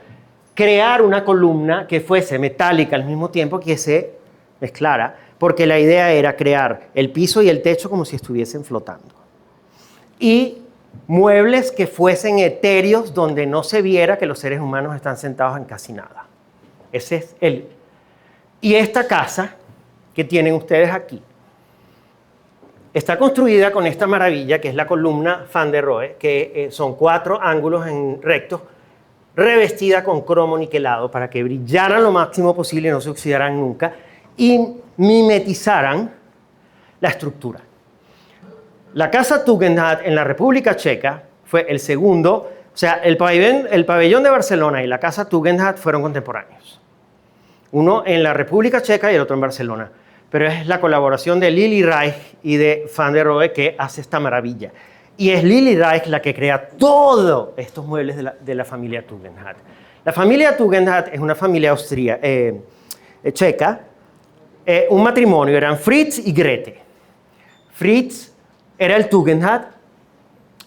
crear una columna que fuese metálica al mismo tiempo que se mezclara, porque la idea era crear el piso y el techo como si estuviesen flotando. Y muebles que fuesen etéreos donde no se viera que los seres humanos están sentados en casi nada. Ese es el... Y esta casa que tienen ustedes aquí está construida con esta maravilla que es la columna Van der Rohe, que son 4 ángulos rectos revestida con cromo niquelado para que brillaran lo máximo posible y no se oxidaran nunca y mimetizaran la estructura. La Casa Tugendhat en la República Checa fue el segundo, o sea, el pabellón de Barcelona y la Casa Tugendhat fueron contemporáneos. Uno en la República Checa y el otro en Barcelona. Pero es la colaboración de Lili Reich y de Van der Rohe que hace esta maravilla. Y es Lili Reich la que crea todos estos muebles de la familia Tugendhat. La familia Tugendhat es una familia checa. Un matrimonio, eran Fritz y Grete. Fritz era el Tugendhat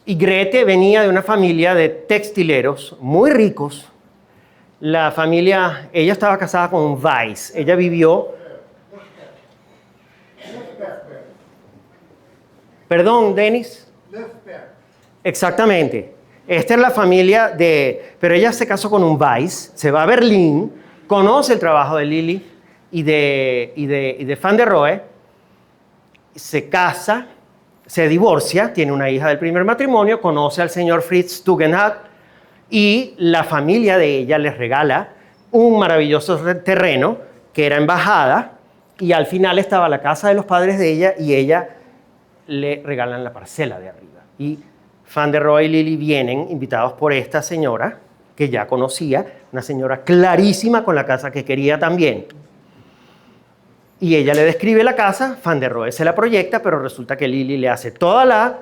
y Grete venía de una familia de textileros muy ricos. La familia, ella estaba casada con Weiss. Ella vivió... Perdón, Denis. Exactamente. Esta es la familia de... Pero ella se casó con un Weiss, se va a Berlín, conoce el trabajo de Lili y de Van der Rohe, se casa, se divorcia, tiene una hija del primer matrimonio, conoce al señor Fritz Tugendhat y la familia de ella les regala un maravilloso terreno que era embajada y al final estaba la casa de los padres de ella y ella le regalan la parcela de arriba. Y Van der Rohe y Lili vienen invitados por esta señora que ya conocía, una señora clarísima con la casa que quería también. Y ella le describe la casa, Van der Rohe se la proyecta, pero resulta que Lili le hace toda la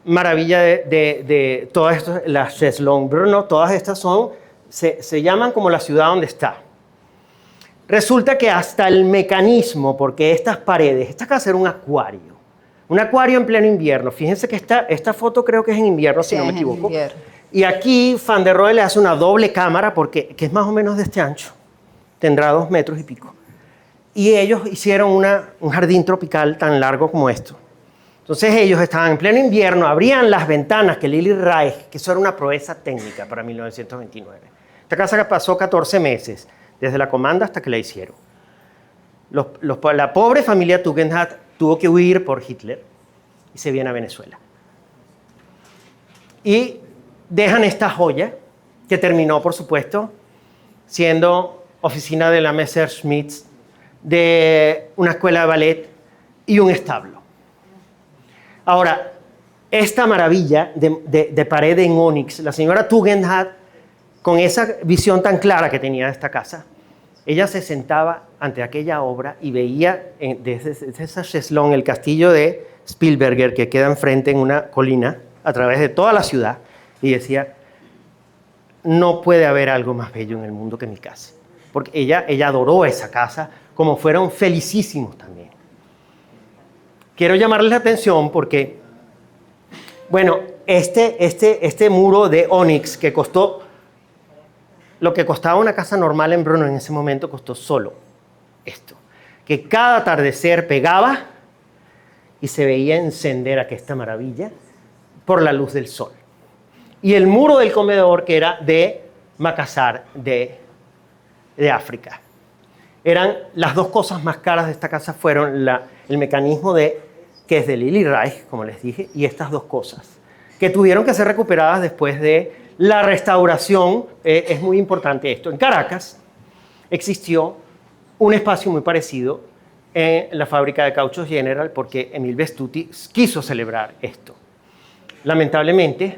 maravilla de todas estas, las Cheslong Brno, todas estas se llaman como la ciudad donde está. Resulta que hasta el mecanismo, porque estas paredes, esta casa era un acuario en pleno invierno. Fíjense que esta foto creo que es en invierno, si no me equivoco. Y aquí Van der Rohe le hace una doble cámara, que es más o menos de este ancho, tendrá 2 metros y pico. Y ellos hicieron un jardín tropical tan largo como esto. Entonces ellos estaban en pleno invierno, abrían las ventanas que Lili Reich, que eso era una proeza técnica para 1929. Esta casa pasó 14 meses, desde la comanda hasta que la hicieron. La pobre familia Tugendhat tuvo que huir por Hitler y se viene a Venezuela. Y dejan esta joya, que terminó, por supuesto, siendo oficina de la Messerschmitt, de una escuela de ballet y un establo. Ahora, esta maravilla de pared en ónix, la señora Tugendhat, con esa visión tan clara que tenía de esta casa, ella se sentaba ante aquella obra y veía desde esa cheslón el castillo de Spielberger, que queda enfrente en una colina, a través de toda la ciudad, y decía, no puede haber algo más bello en el mundo que mi casa. Porque ella adoró esa casa, como fueron felicísimos también. Quiero llamarles la atención porque, bueno, este muro de ónix que costó lo que costaba una casa normal en Brno en ese momento costó solo esto. Que cada atardecer pegaba y se veía encender aquesta maravilla por la luz del sol. Y el muro del comedor, que era de Makassar, de África. Eran las dos cosas más caras de esta casa, fueron el mecanismo que es de Lili Reich, como les dije, y estas dos cosas, que tuvieron que ser recuperadas después de la restauración. Es muy importante esto. En Caracas existió un espacio muy parecido en la fábrica de cauchos General, porque Emile Vestuti quiso celebrar esto. Lamentablemente,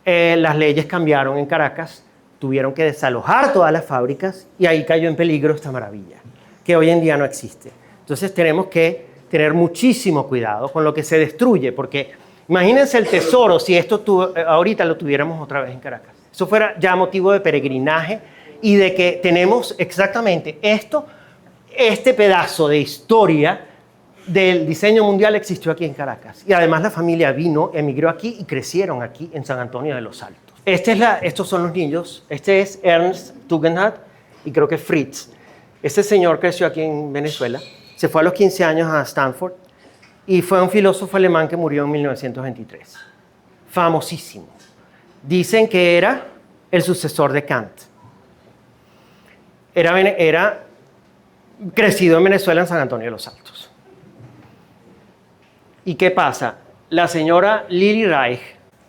las leyes cambiaron en Caracas, tuvieron que desalojar todas las fábricas y ahí cayó en peligro esta maravilla, que hoy en día no existe. Entonces tenemos que tener muchísimo cuidado con lo que se destruye, porque imagínense el tesoro si esto ahorita lo tuviéramos otra vez en Caracas. Eso fuera ya motivo de peregrinaje y de que tenemos exactamente este pedazo de historia del diseño mundial existió aquí en Caracas. Y además la familia vino, emigró aquí y crecieron aquí en San Antonio de los Altos. Estos son los niños. Este es Ernst Tugendhat y creo que Fritz. Este señor creció aquí en Venezuela. Se fue a los 15 años a Stanford y fue un filósofo alemán que murió en 1923. Famosísimo. Dicen que era el sucesor de Kant. Era crecido en Venezuela, en San Antonio de los Altos. ¿Y qué pasa? La señora Lili Reich,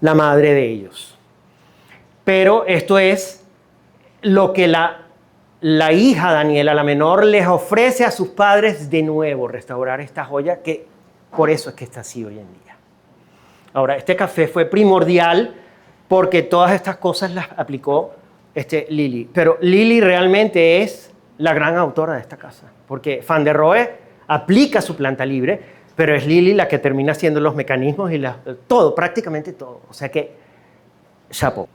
la madre de ellos. Pero esto es lo que la hija Daniela, la menor, les ofrece a sus padres de nuevo, restaurar esta joya, que por eso es que está así hoy en día. Ahora, este café fue primordial porque todas estas cosas las aplicó Lili. Pero Lili realmente es la gran autora de esta casa, porque Van der Rohe aplica su planta libre, pero es Lili la que termina haciendo los mecanismos y todo, prácticamente todo. O sea que, chapeau.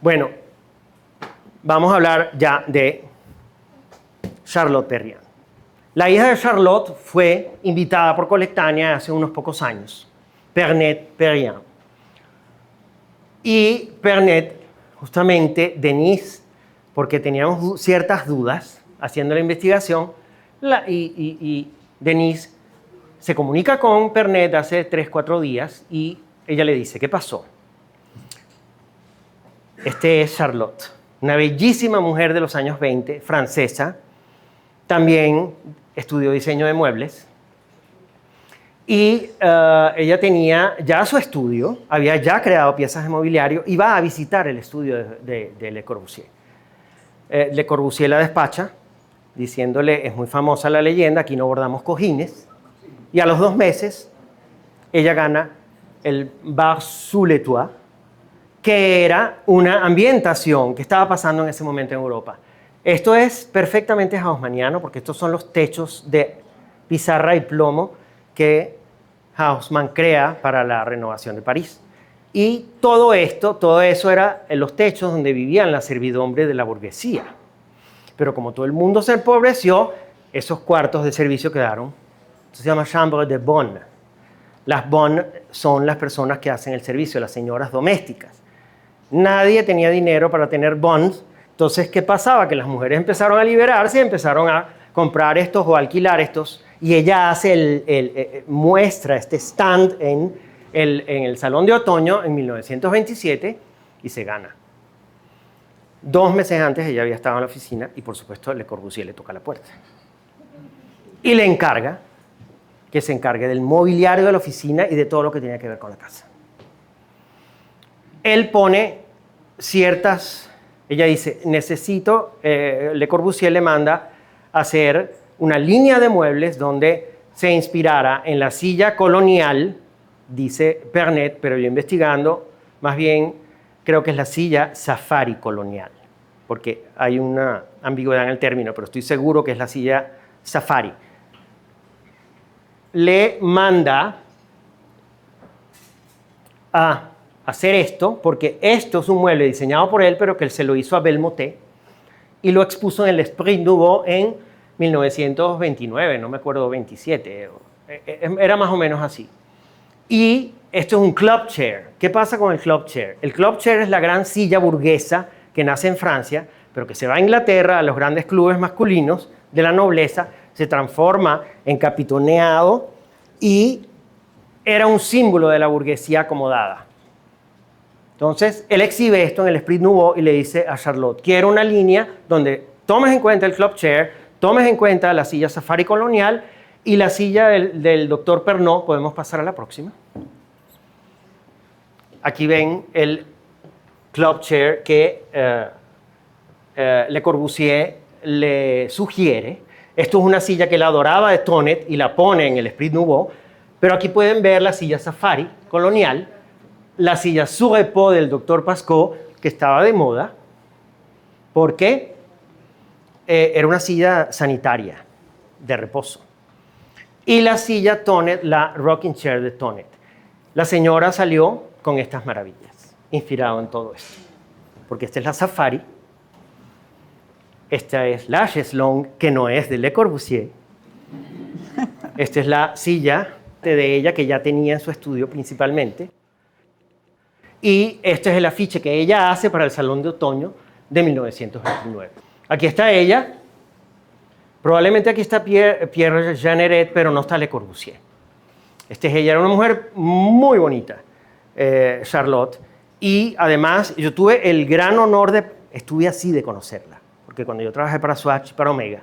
Bueno, vamos a hablar ya de Charlotte Perriand. La hija de Charlotte fue invitada por Colectania hace unos pocos años, Pernette Perriand. Y Pernette, justamente Denise, porque teníamos ciertas dudas haciendo la investigación, y Denise se comunica con Pernette hace 3-4 días y ella le dice, ¿qué pasó? Este es Charlotte, una bellísima mujer de los años 20, francesa, también estudió diseño de muebles y ella tenía ya su estudio, había ya creado piezas de mobiliario y va a visitar el estudio de Le Corbusier. Le Corbusier la despacha diciéndole, es muy famosa la leyenda, aquí no bordamos cojines, y a los 2 meses ella gana el Bar sous les toits, que era una ambientación que estaba pasando en ese momento en Europa. Esto es perfectamente haussmanniano porque estos son los techos de pizarra y plomo que Haussmann crea para la renovación de París. Y todo eso era en los techos donde vivían la servidumbre de la burguesía. Pero como todo el mundo se empobreció, esos cuartos de servicio quedaron. Esto se llama chambre de bonne. Las bonnes son las personas que hacen el servicio, las señoras domésticas. Nadie tenía dinero para tener bonnes. Entonces, ¿qué pasaba? Que las mujeres empezaron a liberarse y empezaron a comprar estos o alquilar estos. Y ella hace muestra este stand en el Salón de Otoño en 1927 y se gana. 2 meses antes ella había estado en la oficina y, por supuesto, Le Corbusier le toca la puerta. Y le encarga que se encargue del mobiliario de la oficina y de todo lo que tenía que ver con la casa. Él pone ella dice, necesito, Le Corbusier le manda hacer una línea de muebles donde se inspirara en la silla colonial, dice Pernette, pero yo investigando, más bien creo que es la silla safari colonial, porque hay una ambigüedad en el término, pero estoy seguro que es la silla safari. Le manda a hacer esto, porque esto es un mueble diseñado por él, pero que él se lo hizo a Belmoté y lo expuso en el Esprit Nouveau en 1929, no me acuerdo, 27, era más o menos así. Y esto es un club chair. ¿Qué pasa con el club chair? El club chair es la gran silla burguesa que nace en Francia, pero que se va a Inglaterra, a los grandes clubes masculinos de la nobleza, se transforma en capitoneado y era un símbolo de la burguesía acomodada. Entonces, él exhibe esto en el Esprit Nouveau y le dice a Charlotte, quiero una línea donde tomes en cuenta el club chair, tomes en cuenta la silla safari colonial y la silla del doctor Pernod. Podemos pasar a la próxima. Aquí ven el club chair que Le Corbusier le sugiere. Esto es una silla que él adoraba de Tonnet y la pone en el Esprit Nouveau, pero aquí pueden ver la silla safari colonial, la silla sur repos del doctor Pascot, que estaba de moda, porque era una silla sanitaria de reposo. Y la silla Tonnet, la rocking chair de Tonnet. La señora salió con estas maravillas, inspirado en todo esto. Porque esta es la safari, esta es la chaiselongue, que no es de Le Corbusier. Esta es la silla de ella, que ya tenía en su estudio principalmente. Y este es el afiche que ella hace para el Salón de Otoño de 1929. Aquí está ella. Probablemente aquí está Pierre Jeanneret, pero no está Le Corbusier. Ella era una mujer muy bonita, Charlotte. Y además, yo tuve el gran honor estuve así de conocerla. Porque cuando yo trabajé para Swatch y para Omega,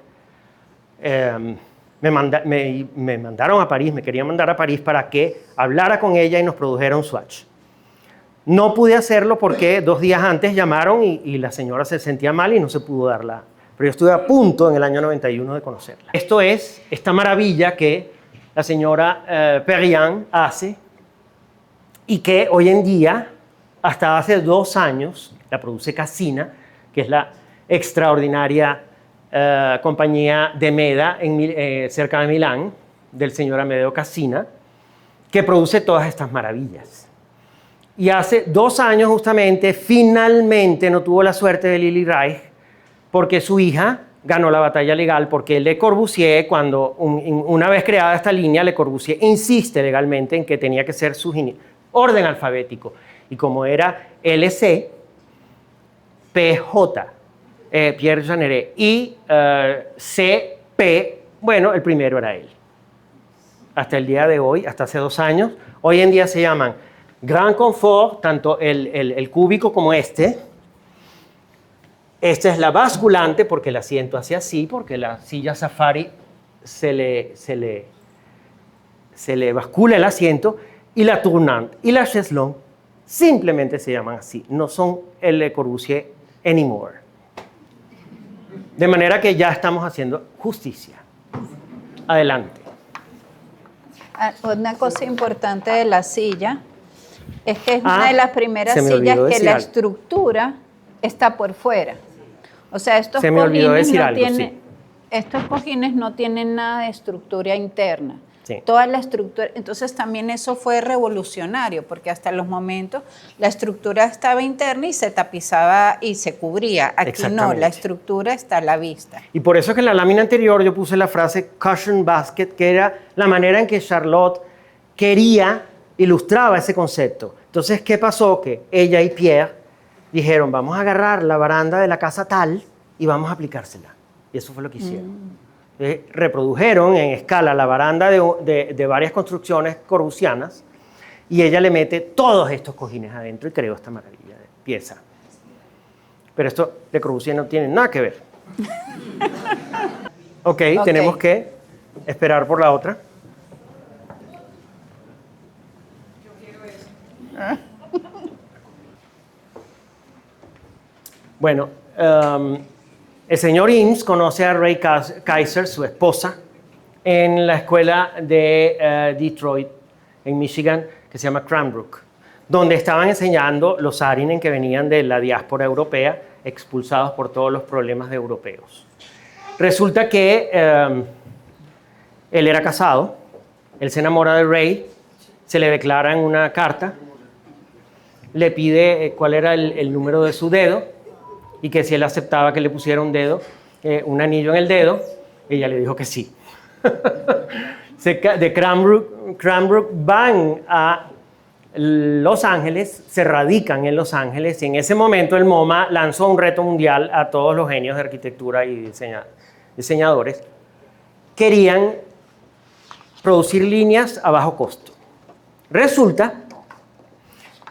me mandaron a París, me querían mandar a París para que hablara con ella y nos produjera un Swatch. No pude hacerlo porque 2 días antes llamaron y la señora se sentía mal y no se pudo darla. Pero yo estuve a punto en el año 91 de conocerla. Esto es esta maravilla que la señora Perriand hace y que hoy en día, hasta hace 2 años, la produce Cassina, que es la extraordinaria compañía de Meda cerca de Milán, del señor Amedeo Cassina, que produce todas estas maravillas. Y hace 2 años justamente, finalmente no tuvo la suerte de Lily Reich, porque su hija ganó la batalla legal, porque Le Corbusier, cuando una vez creada esta línea, Le Corbusier insiste legalmente en que tenía que ser su orden alfabético. Y como era LC, PJ, Pierre Jeanneret, y CP, bueno, el primero era él. Hasta el día de hoy, hasta hace 2 años, hoy en día se llaman Grand Confort, tanto el cúbico como este. Esta es la basculante, porque el asiento hace así, porque la silla safari se le bascula el asiento, y la tournante y la chaiselongue simplemente se llaman así, no son el Le Corbusier anymore. De manera que ya estamos haciendo justicia. Adelante. Una cosa importante de la silla es que es una de las primeras sillas que la estructura está por fuera. O sea, estos cojines no tienen nada de estructura interna. Sí. Toda la estructura, entonces también eso fue revolucionario, porque hasta los momentos la estructura estaba interna y se tapizaba y se cubría. Aquí no, la estructura está a la vista. Y por eso es que en la lámina anterior yo puse la frase cushion basket, que era la manera en que Charlotte ilustraba ese concepto. Entonces, ¿qué pasó? Que ella y Pierre dijeron, vamos a agarrar la baranda de la casa tal y vamos a aplicársela. Y eso fue lo que hicieron. Reprodujeron en escala la baranda de varias construcciones corbusianas y ella le mete todos estos cojines adentro y creó esta maravilla de pieza. Pero esto de Corbusier no tiene nada que ver. Ok, tenemos que esperar por la otra. Bueno, el señor Eames conoce a Ray Kaiser, su esposa, en la escuela de Detroit, en Michigan, que se llama Cranbrook, donde estaban enseñando los Saarinen que venían de la diáspora europea, expulsados por todos los problemas de europeos. Resulta que él era casado, él se enamora de Ray, se le declara en una carta, le pide cuál era el número de su dedo, y que si él aceptaba que le pusiera un anillo en el dedo, ella le dijo que sí. De Cranbrook van a Los Ángeles, se radican en Los Ángeles y en ese momento el MoMA lanzó un reto mundial a todos los genios de arquitectura y diseñadores. Querían producir líneas a bajo costo. Resulta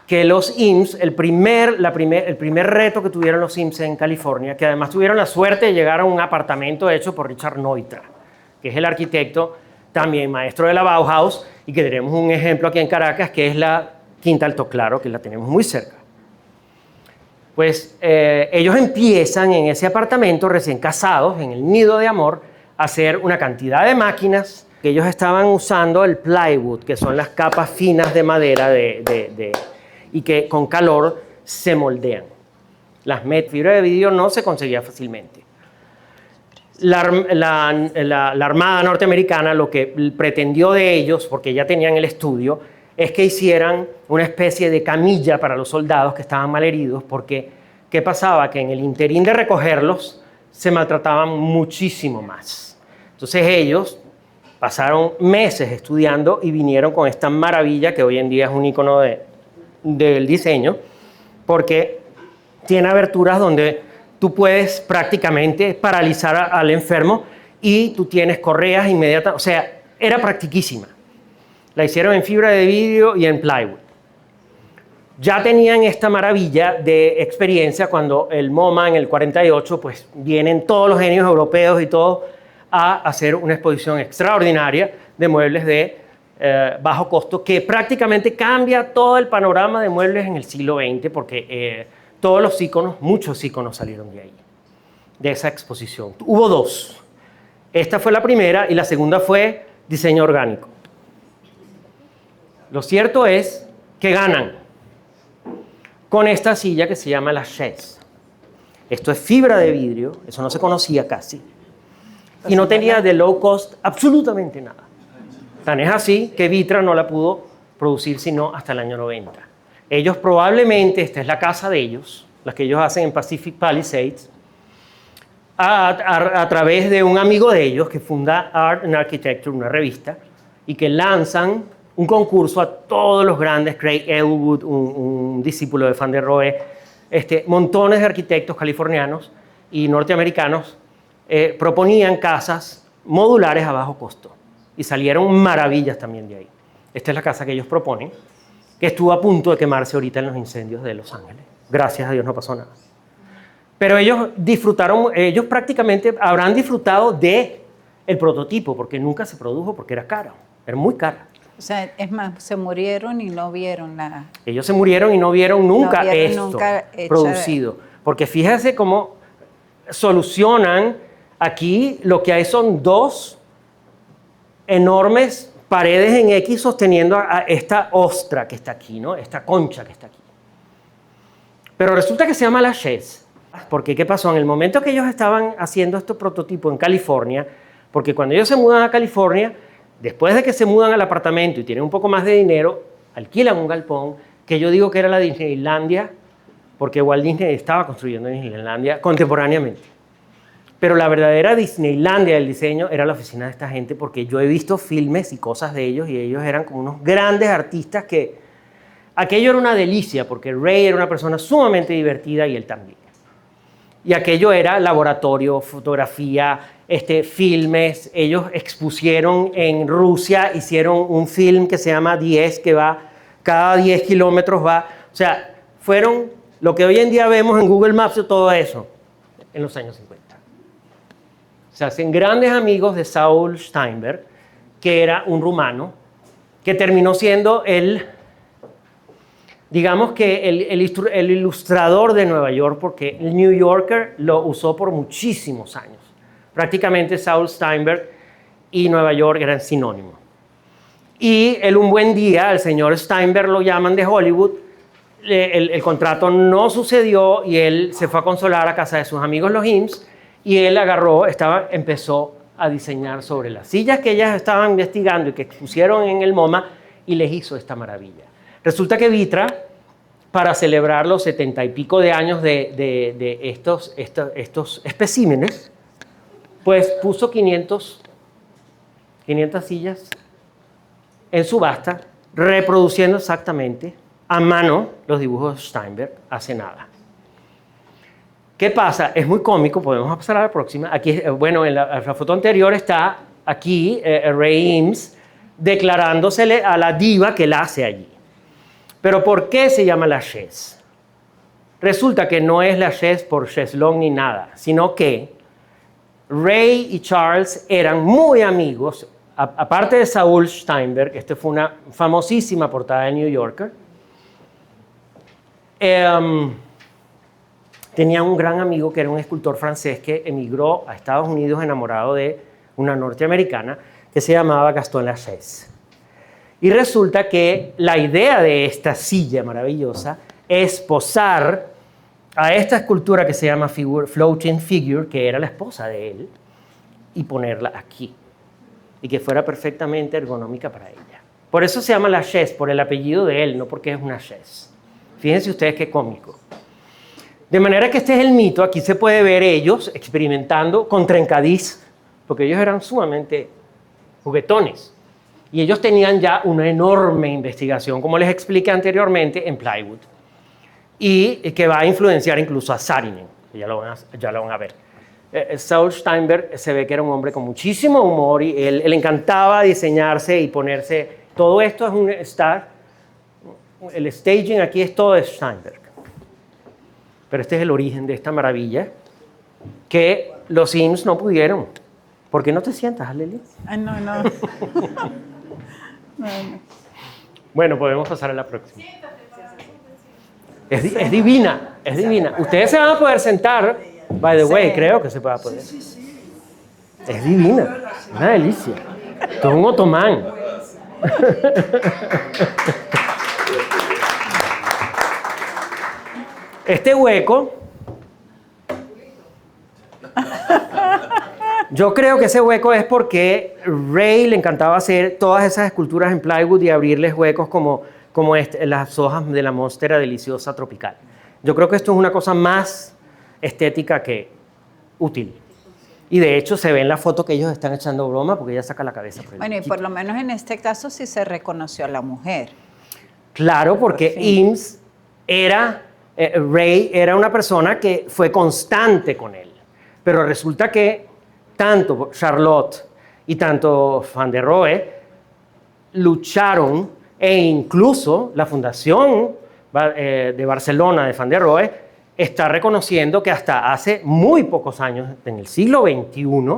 que los IMSS, el primer reto que tuvieron los IMSS en California, que además tuvieron la suerte de llegar a un apartamento hecho por Richard Neutra, que es el arquitecto también maestro de la Bauhaus, y que tenemos un ejemplo aquí en Caracas, que es la Quinta Alto Claro, que la tenemos muy cerca. Pues ellos empiezan en ese apartamento, recién casados, en el nido de amor, a hacer una cantidad de máquinas que ellos estaban usando el plywood, que son las capas finas de madera y que con calor se moldean. Las fibra de vidrio no se conseguía fácilmente. La Armada norteamericana lo que pretendió de ellos, porque ya tenían el estudio, es que hicieran una especie de camilla para los soldados que estaban malheridos, porque ¿qué pasaba? Que en el interín de recogerlos se maltrataban muchísimo más. Entonces ellos pasaron meses estudiando y vinieron con esta maravilla que hoy en día es un icono del diseño, porque tiene aberturas donde tú puedes prácticamente paralizar al enfermo y tú tienes correas inmediatas. O sea, era practiquísima. La hicieron en fibra de vidrio y en plywood. Ya tenían esta maravilla de experiencia cuando el MoMA en el 48, pues vienen todos los genios europeos y todo a hacer una exposición extraordinaria de muebles de bajo costo que prácticamente cambia todo el panorama de muebles en el siglo XX porque todos los íconos, muchos íconos salieron de ahí, de esa exposición. Hubo dos. Esta fue la primera y la segunda fue diseño orgánico. Lo cierto es que ganan con esta silla que se llama la chaise. Esto es fibra de vidrio, eso no se conocía casi. Y no tenía de low cost absolutamente nada. Tan es así que Vitra no la pudo producir sino hasta el año 90. Ellos probablemente, esta es la casa de ellos, la que ellos hacen en Pacific Palisades, a través de un amigo de ellos que funda Art and Architecture, una revista, y que lanzan un concurso a todos los grandes, Craig Elwood, un discípulo de Van der Rohe, montones de arquitectos californianos y norteamericanos proponían casas modulares a bajo costo y salieron maravillas también de ahí. Esta es la casa que ellos proponen, que estuvo a punto de quemarse ahorita en los incendios de Los Ángeles. Gracias a Dios no pasó nada. Pero ellos disfrutaron, ellos prácticamente habrán disfrutado de el prototipo, porque nunca se produjo porque era caro, era muy cara. O sea, es más, se murieron y no vieron la... Ellos se murieron y no vieron nunca esto nunca producido. Porque fíjense cómo solucionan aquí, lo que hay son dos enormes paredes en X sosteniendo a esta ostra que está aquí, ¿no? Esta concha que está aquí. Pero resulta que se llama la chaise. Porque, ¿qué pasó? En el momento que ellos estaban haciendo estos prototipos en California, porque cuando ellos se mudan a California, después de que se mudan al apartamento y tienen un poco más de dinero, alquilan un galpón, que yo digo que era la Disneylandia, porque Walt Disney estaba construyendo Disneylandia contemporáneamente. Pero la verdadera Disneylandia del diseño era la oficina de esta gente, porque yo he visto filmes y cosas de ellos, y ellos eran como unos grandes artistas que... Aquello era una delicia, porque Ray era una persona sumamente divertida y él también. Y aquello era laboratorio, fotografía, filmes. Ellos expusieron en Rusia, hicieron un film que se llama 10, que va, cada 10 kilómetros va. O sea, fueron lo que hoy en día vemos en Google Maps y todo eso, en los años 50. Se hacen grandes amigos de Saul Steinberg, que era un rumano, que terminó siendo digamos que el ilustrador de Nueva York, porque el New Yorker lo usó por muchísimos años. Prácticamente Saul Steinberg y Nueva York eran sinónimos. Y un buen día, el señor Steinberg lo llaman de Hollywood, el contrato no sucedió y él se fue a consolar a casa de sus amigos los IMSS y él empezó a diseñar sobre las sillas que ellas estaban investigando y que expusieron en el MoMA y les hizo esta maravilla. Resulta que Vitra, para celebrar los 70 y pico de años de estos especímenes, pues puso 500 sillas en subasta reproduciendo exactamente a mano los dibujos de Steinberg hace nada. ¿Qué pasa? Es muy cómico, podemos pasar a la próxima. Aquí, bueno, en la foto anterior está aquí Ray Eames declarándosele a la diva que la hace allí. Pero ¿por qué se llama la Chaise? Resulta que no es la Chaise por Chaiselong ni nada, sino que Ray y Charles eran muy amigos. Aparte de Saul Steinberg, esta fue una famosísima portada de New Yorker, tenía un gran amigo que era un escultor francés que emigró a Estados Unidos enamorado de una norteamericana que se llamaba Gaston Lachaise. Y resulta que la idea de esta silla maravillosa es posar a esta escultura que se llama Floating Figure, que era la esposa de él, y ponerla aquí. Y que fuera perfectamente ergonómica para ella. Por eso se llama Lachaise, por el apellido de él, no porque es una chaise. Fíjense ustedes qué cómico. De manera que este es el mito. Aquí se puede ver ellos experimentando con trencadís, porque ellos eran sumamente juguetones. Y ellos tenían ya una enorme investigación, como les expliqué anteriormente, en plywood. Y que va a influenciar incluso a Saarinen, que ya lo van a ver. Saul Steinberg se ve que era un hombre con muchísimo humor y él le encantaba diseñarse y ponerse. Todo esto es un el staging aquí es todo de Steinberg. Pero este es el origen de esta maravilla que los Eames no pudieron. ¿Por qué no te sientas, Aleli? No. Bueno, podemos pasar a la próxima. Es divina, es divina. Ustedes se van a poder sentar. By the way, creo que se va a poder. Es divina, una delicia. Todo un otomán. Este hueco, yo creo que ese hueco es porque Ray le encantaba hacer todas esas esculturas en plywood y abrirles huecos como las hojas de la monstera deliciosa tropical. Yo creo que esto es una cosa más estética que útil. Y de hecho se ve en la foto que ellos están echando broma porque ella saca la cabeza. Bueno, y por lo menos en este caso sí se reconoció a la mujer. Claro, porque Eames Ray era una persona que fue constante con él. Pero resulta que tanto Charlotte y tanto Van der Rohe lucharon e incluso la Fundación de Barcelona de Van der Rohe está reconociendo que hasta hace muy pocos años, en el siglo XXI,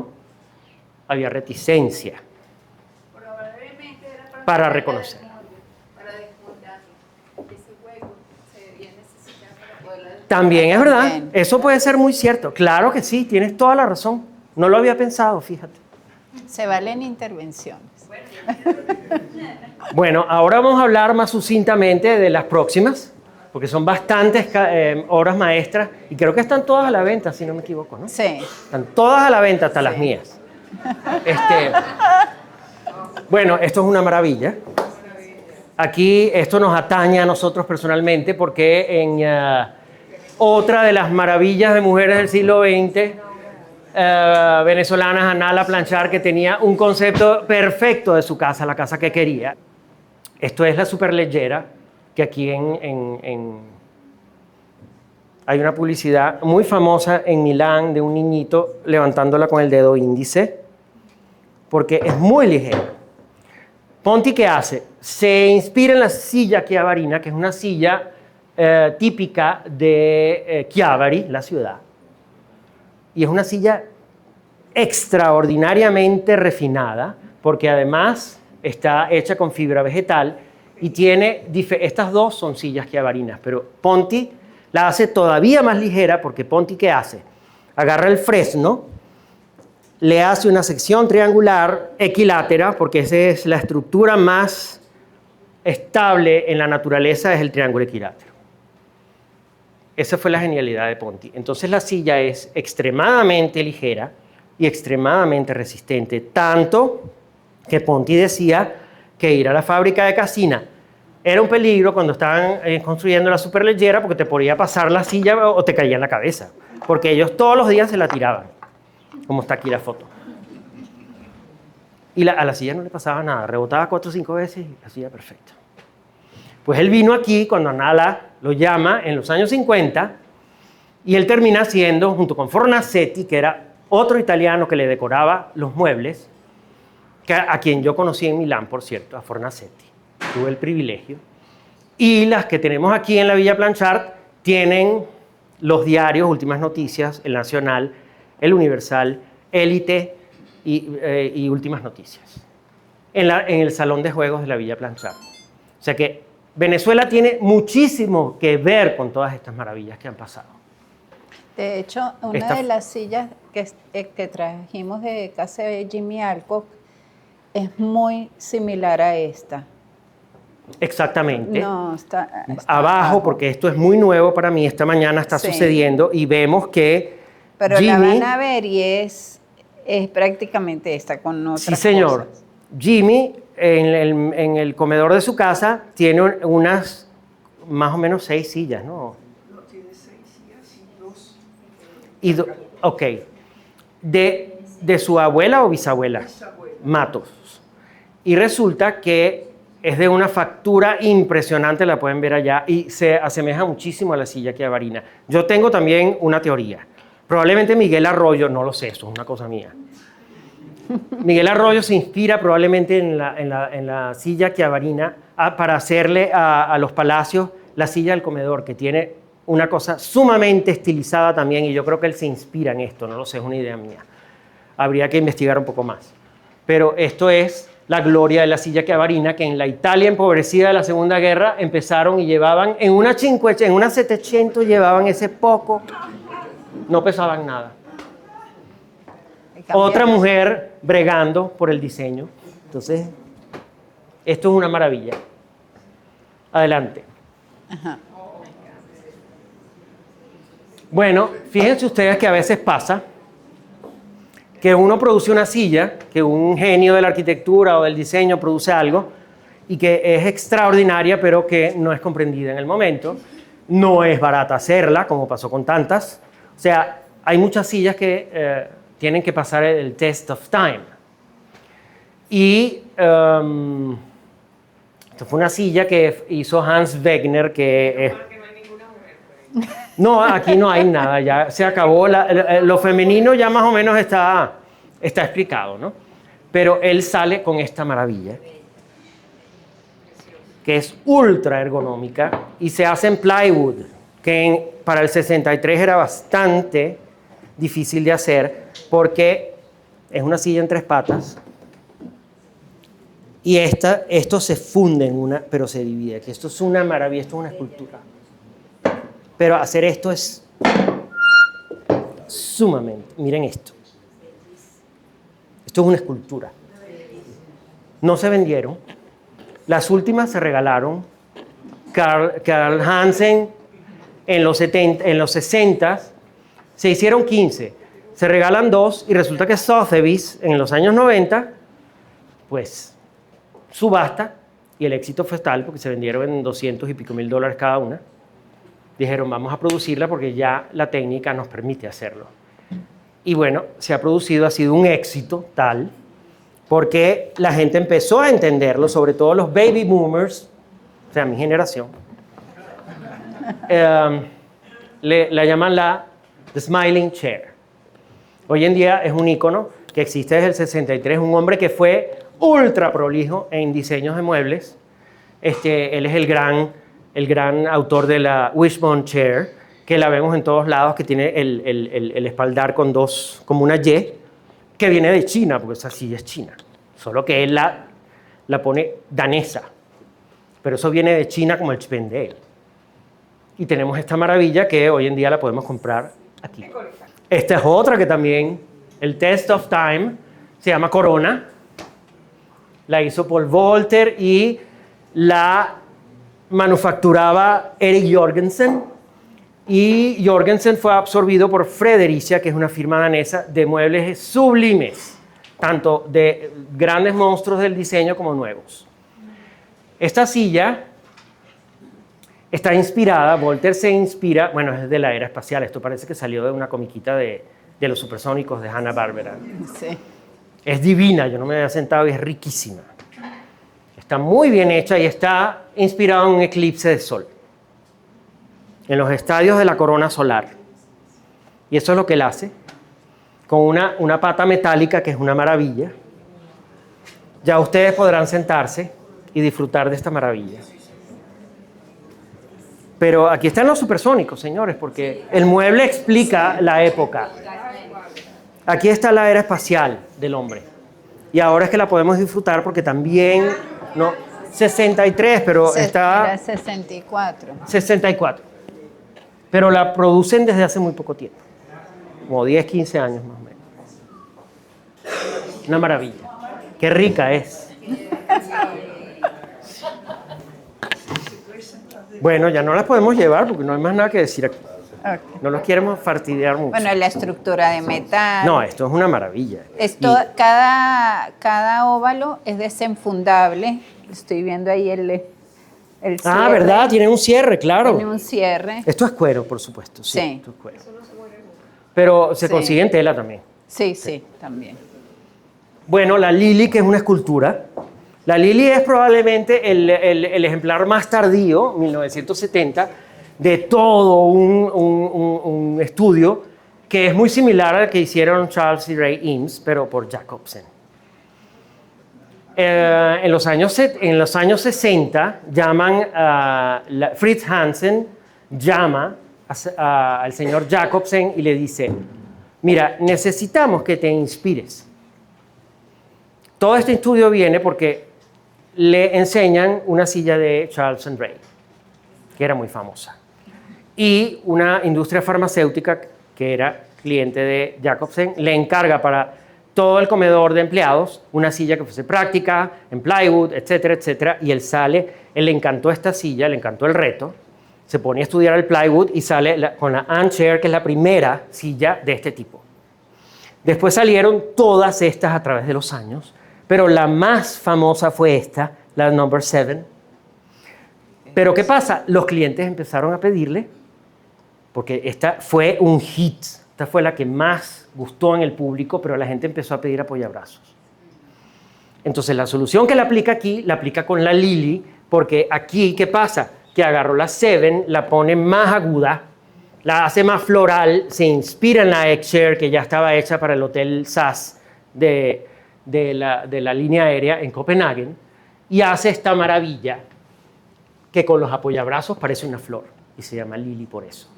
había reticencia para reconocer. También es verdad, eso puede ser muy cierto. Claro que sí, tienes toda la razón. No lo había pensado, fíjate. Se valen intervenciones. Bueno, ahora vamos a hablar más sucintamente de las próximas, porque son bastantes obras maestras y creo que están todas a la venta, si no me equivoco, ¿no? Sí. Están todas a la venta, hasta las mías. Bueno, esto es una maravilla. Aquí esto nos atañe a nosotros personalmente porque en otra de las maravillas de mujeres del siglo XX, venezolanas, Anala Planchar, que tenía un concepto perfecto de su casa, la casa que quería. Esto es la Superleggera, que aquí hay una publicidad muy famosa en Milán de un niñito levantándola con el dedo índice, porque es muy ligera. Ponti, ¿qué hace? Se inspira en la silla chiavarina, que es una silla típica de Chiavari, la ciudad. Y es una silla extraordinariamente refinada, porque además está hecha con fibra vegetal y tiene, estas dos son sillas chiavarinas, pero Ponti la hace todavía más ligera porque Ponti, ¿qué hace? Agarra el fresno, le hace una sección triangular equilátera, porque esa es la estructura más estable en la naturaleza, es el triángulo equilátero. Esa fue la genialidad de Ponti. Entonces la silla es extremadamente ligera y extremadamente resistente, tanto que Ponti decía que ir a la fábrica de Cassina era un peligro cuando estaban construyendo la Superleggera porque te podía pasar la silla o te caía en la cabeza, porque ellos todos los días se la tiraban, como está aquí la foto. Y a la silla no le pasaba nada, rebotaba 4 o 5 veces y la silla perfecta. Pues él vino aquí cuando Nala lo llama en los años 50 y él termina siendo, junto con Fornasetti, que era otro italiano que le decoraba los muebles, a quien yo conocí en Milán, por cierto, a Fornasetti. Tuve el privilegio. Y las que tenemos aquí en la Villa Blanchard tienen los diarios, Últimas Noticias, El Nacional, El Universal, Élite y Últimas Noticias, en el Salón de Juegos de la Villa Blanchard. O sea que Venezuela tiene muchísimo que ver con todas estas maravillas que han pasado. De hecho, una de las sillas que trajimos de casa de Jimmy Alcock es muy similar a esta. Exactamente. No, está abajo, porque esto es muy nuevo para mí, esta mañana está sucediendo y vemos que pero Jimmy, la van a ver y es prácticamente esta con otras sí, señor. cosas. Jimmy, en el comedor de su casa, tiene unas más o menos 6 sillas, ¿no? No, tiene 6 sillas y 2. Ok. ¿De su abuela o bisabuela? Bisabuela. Matos. Y resulta que es de una factura impresionante, la pueden ver allá, y se asemeja muchísimo a la silla chiavarina. Yo tengo también una teoría. Probablemente Miguel Arroyo, no lo sé, eso es una cosa mía. Miguel Arroyo se inspira probablemente en la silla chiavarina para hacerle a los palacios la silla del comedor, que tiene una cosa sumamente estilizada también, y yo creo que él se inspira en esto, no lo sé, es una idea mía. Habría que investigar un poco más. Pero esto es la gloria de la silla chiavarina, que en la Italia empobrecida de la Segunda Guerra empezaron y llevaban, en una 700 llevaban ese poco, no pesaban nada. Otra mujer bregando por el diseño. Entonces, esto es una maravilla. Adelante. Ajá. Bueno, fíjense ustedes que a veces pasa que uno produce una silla, que un genio de la arquitectura o del diseño produce algo y que es extraordinaria, pero que no es comprendida en el momento. No es barata hacerla, como pasó con tantas. O sea, hay muchas sillas que tienen que pasar el test of time. Y esto fue una silla que hizo Hans Wegner, que no, aquí no hay nada, ya se acabó. Lo femenino ya más o menos está explicado, ¿no? Pero él sale con esta maravilla, que es ultra ergonómica y se hace en plywood, que para el 63 era bastante difícil de hacer porque es una silla en 3 patas y esto se funde en una, pero se divide, que esto es una maravilla, esto es una escultura. Pero hacer esto es sumamente, miren esto. Esto es una escultura. No se vendieron. Las últimas se regalaron. Carl Hansen en los 60 se hicieron 15. Se regalan 2 y resulta que Sotheby's en los años 90, pues subasta y el éxito fue tal porque se vendieron en $200 y pico mil cada una. Dijeron, vamos a producirla porque ya la técnica nos permite hacerlo. Y bueno, se ha producido, ha sido un éxito tal, porque la gente empezó a entenderlo, sobre todo los baby boomers, o sea, mi generación. La llaman the smiling chair. Hoy en día es un ícono que existe desde el 63, un hombre que fue ultra prolijo en diseños de muebles. Él es el gran autor de la Wishbone Chair, que la vemos en todos lados, que tiene el espaldar con 2, como una Y, que viene de China, porque esa silla es china. Solo que él la pone danesa. Pero eso viene de China como el Chippendale. Y tenemos esta maravilla que hoy en día la podemos comprar aquí. Esta es otra que también, el Test of Time, se llama Corona. La hizo Paul Volter y la manufacturaba Erik Jorgensen. Y Jorgensen fue absorbido por Fredericia, que es una firma danesa de muebles sublimes, tanto de grandes monstruos del diseño como nuevos. Esta silla está inspirada, Volter se inspira, bueno, es de la era espacial, esto parece que salió de una comiquita de los supersónicos de Hanna-Barbera. Sí. Es divina, yo no me había sentado y es riquísima. Está muy bien hecha y está inspirado en un eclipse de sol, en los estadios de la corona solar. Y eso es lo que él hace, con una pata metálica que es una maravilla. Ya ustedes podrán sentarse y disfrutar de esta maravilla. Pero aquí están los supersónicos, señores, porque el mueble explica la época. Aquí está la era espacial del hombre. Y ahora es que la podemos disfrutar porque también, no, 63, pero está... Era 64. 64. Pero la producen desde hace muy poco tiempo. Como 10, 15 años más o menos. Una maravilla. Qué rica es. Bueno, ya no las podemos llevar porque no hay más nada que decir aquí. Okay. No los queremos fastidiar mucho. Bueno, la estructura de metal. No, esto es una maravilla. Esto, cada óvalo es desenfundable. Estoy viendo ahí el cierre. ¿Verdad? Tiene un cierre, claro. Tiene un cierre. Esto es cuero, por supuesto. Sí. Sí. Esto es cuero. Pero se Sí. consigue en tela también. Sí, también. Bueno, la Lili, que es una escultura. La Lili es probablemente el ejemplar más tardío, 1970, de todo un estudio que es muy similar al que hicieron Charles y Ray Eames, pero por Jacobsen. En los años 60 Fritz Hansen llama al señor Jacobsen y le dice, mira, necesitamos que te inspires. Todo este estudio viene porque le enseñan una silla de Charles and Ray, que era muy famosa, y una industria farmacéutica que era cliente de Jacobsen le encarga para todo el comedor de empleados una silla que fuese práctica, en plywood, etcétera, etcétera, y él le encantó esta silla, le encantó el reto, se pone a estudiar el plywood y sale con la Anchair, que es la primera silla de este tipo. Después salieron todas estas a través de los años, pero la más famosa fue esta, la number 7. Pero ¿qué pasa? Los clientes empezaron a pedirle, porque esta fue un hit, esta fue la que más gustó en el público, pero la gente empezó a pedir apoyabrazos. Entonces la solución que la aplica aquí, la aplica con la Lili, porque aquí, ¿qué pasa? Que agarró la 7, la pone más aguda, la hace más floral, se inspira en la X-Chair que ya estaba hecha para el Hotel SAS de la línea aérea en Copenhague, y hace esta maravilla que con los apoyabrazos parece una flor y se llama Lili por eso.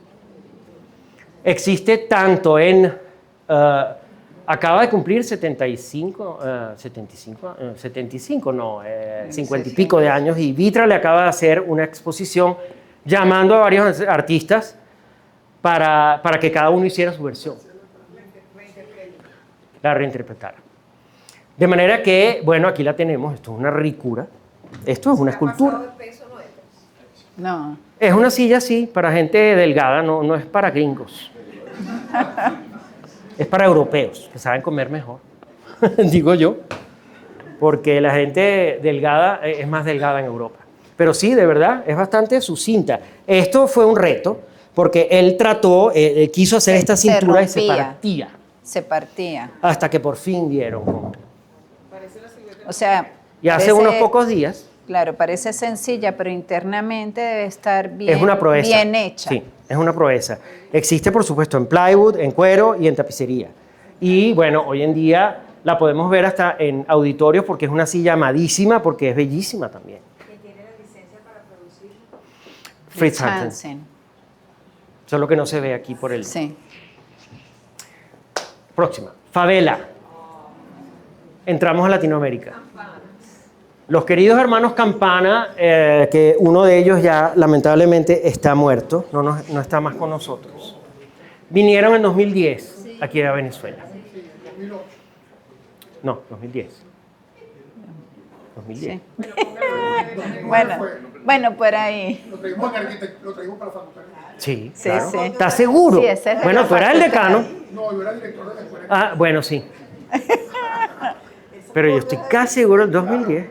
Existe tanto acaba de cumplir 50 y pico de años, y Vitra le acaba de hacer una exposición llamando a varios artistas para que cada uno hiciera su versión, la reinterpretara. De manera que, bueno, aquí la tenemos, esto es una ricura, esto es una escultura. No. Es una silla, sí, para gente delgada, no es para gringos. Es para europeos, que saben comer mejor, digo yo, porque la gente delgada es más delgada en Europa. Pero sí, de verdad, es bastante sucinta. Esto fue un reto, porque él quiso hacer esta cintura y se partía. Se partía. Hasta que por fin dieron. O sea... Y hace unos pocos días... Claro, parece sencilla, pero internamente debe estar bien, es una proeza. Bien hecha. Sí, es una proeza. Existe, por supuesto, en plywood, en cuero y en tapicería. Y bueno, hoy en día la podemos ver hasta en auditorios porque es una silla amadísima, porque es bellísima también. ¿Quién tiene la licencia para producir? Fritz Hansen. Solo que no se ve aquí por el... Sí. Próxima. Favela. Entramos a Latinoamérica. Los queridos hermanos Campana, que uno de ellos ya lamentablemente está muerto, no está más con nosotros, vinieron en 2010 aquí a Venezuela. No, 2010. 2010. Sí. Bueno, por ahí. Lo traímos para la facultad. Sí, Sí, claro. sí. ¿Estás seguro? Sí, ese es de Bueno, la tú eras el facultad. decano. No, yo era director de la escuela. Ah, bueno, sí. Pero yo estoy casi seguro, 2010.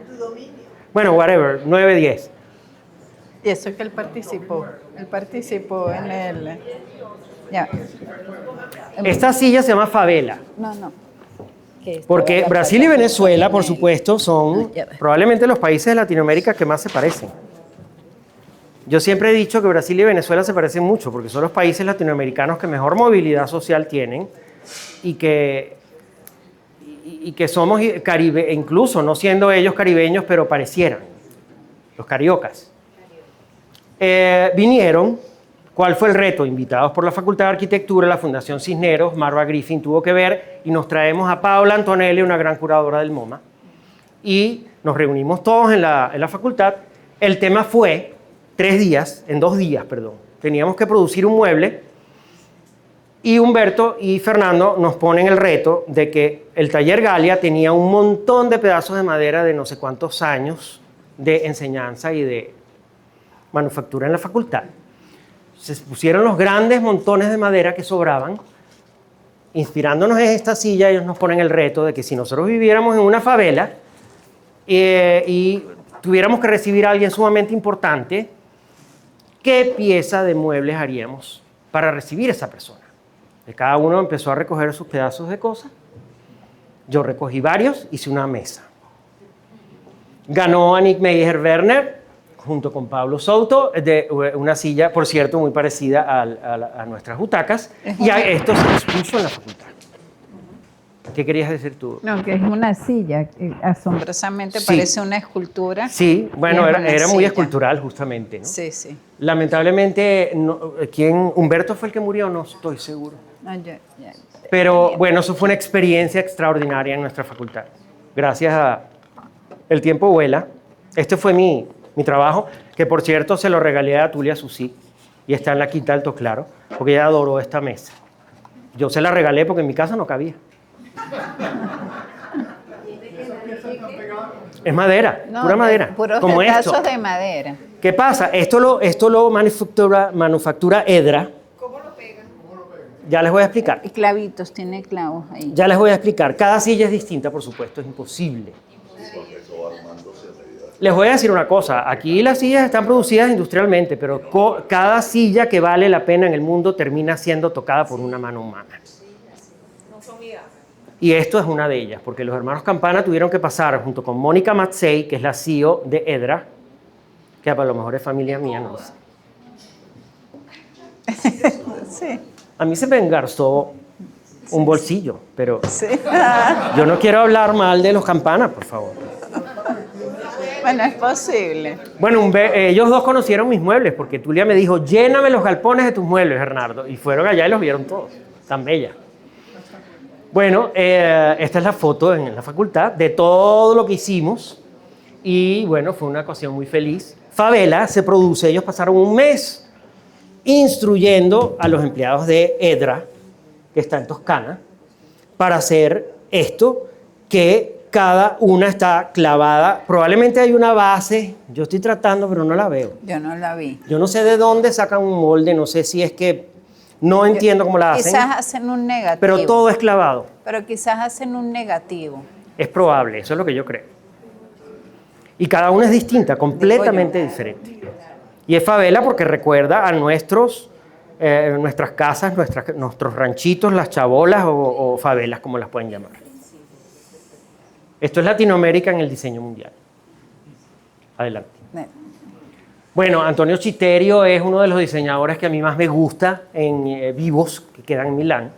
Bueno, whatever, 9-10. Y eso es que él participó. Él participó en el... Ya. Esta silla se llama Favela. No. que estaba Porque la Brasil y pata Venezuela, por en el- supuesto, son Ya va. probablemente los países de Latinoamérica que más se parecen. Yo siempre he dicho que Brasil y Venezuela se parecen mucho porque son los países latinoamericanos que mejor movilidad social tienen y que somos caribe, incluso no siendo ellos caribeños, pero parecieran, los cariocas. Vinieron, ¿cuál fue el reto? Invitados por la Facultad de Arquitectura, la Fundación Cisneros, Marva Griffin tuvo que ver y nos traemos a Paula Antonelli, una gran curadora del MoMA, y nos reunimos todos en la facultad. El tema fue 2 días, teníamos que producir un mueble y Humberto y Fernando nos ponen el reto de que el taller Galia tenía un montón de pedazos de madera de no sé cuántos años de enseñanza y de manufactura en la facultad. Se pusieron los grandes montones de madera que sobraban. Inspirándonos en esta silla, ellos nos ponen el reto de que si nosotros viviéramos en una favela y tuviéramos que recibir a alguien sumamente importante, ¿qué pieza de muebles haríamos para recibir a esa persona? Y cada uno empezó a recoger sus pedazos de cosas. Yo recogí varios, hice una mesa. Ganó Annick Meyer-Werner, junto con Pablo Souto, de una silla, por cierto, muy parecida a nuestras butacas, y a esto se expuso en la facultad. ¿Qué querías decir tú? No, que es una silla, que asombrosamente Sí. parece una escultura. Sí, bueno, Y es era una muy silla. escultural justamente, ¿no? Sí, sí. Lamentablemente, Humberto fue el que murió, no estoy seguro. No, Pero bueno, eso fue una experiencia extraordinaria en nuestra facultad. Gracias a El tiempo vuela. Este fue mi trabajo, que por cierto se lo regalé a Tulia Susi y está en la Quinta Alto Claro, porque ella adoró esta mesa. Yo se la regalé porque en mi casa no cabía. Es madera, No, pura madera. Puros como pedazos esto. de madera. ¿Qué pasa? Esto lo manufactura Edra. ¿Cómo lo pegan? Ya les voy a explicar. Y clavitos, tiene clavos ahí. Ya les voy a explicar. Cada silla es distinta, por supuesto, es imposible. Les voy a decir una cosa. Aquí las sillas están producidas industrialmente, pero cada silla que vale la pena en el mundo termina siendo tocada por una mano humana. Y esto es una de ellas, porque los hermanos Campana tuvieron que pasar junto con Mónica Matsei, que es la CEO de Edra, que a lo mejor es familia mía, no lo sé. Sí. A mí se me engarzó un bolsillo, pero Sí. yo no quiero hablar mal de los Campana, por favor. Bueno, es posible. Bueno, ellos dos conocieron mis muebles, porque Tulia me dijo, lléname los galpones de tus muebles, Bernardo. Y fueron allá y los vieron todos. Tan bella. Bueno, esta es la foto en la facultad de todo lo que hicimos. Y bueno, fue una ocasión muy feliz. Favela se produce, ellos pasaron un mes instruyendo a los empleados de Edra, que está en Toscana, para hacer esto, que cada una está clavada. Probablemente hay una base, yo estoy tratando, pero no la veo. Yo no la vi. Yo no sé de dónde sacan un molde, no sé si es que no entiendo cómo la hacen, Quizás hacen un negativo. pero todo es clavado. Pero quizás hacen un negativo. Es probable, eso es lo que yo creo. Y cada una es distinta, completamente diferente. Y es favela porque recuerda a nuestras casas, nuestros ranchitos, las chabolas o favelas, como las pueden llamar. Esto es Latinoamérica en el diseño mundial. Adelante. Bueno, Antonio Citerio es uno de los diseñadores que a mí más me gusta en vivos, que quedan en Milán.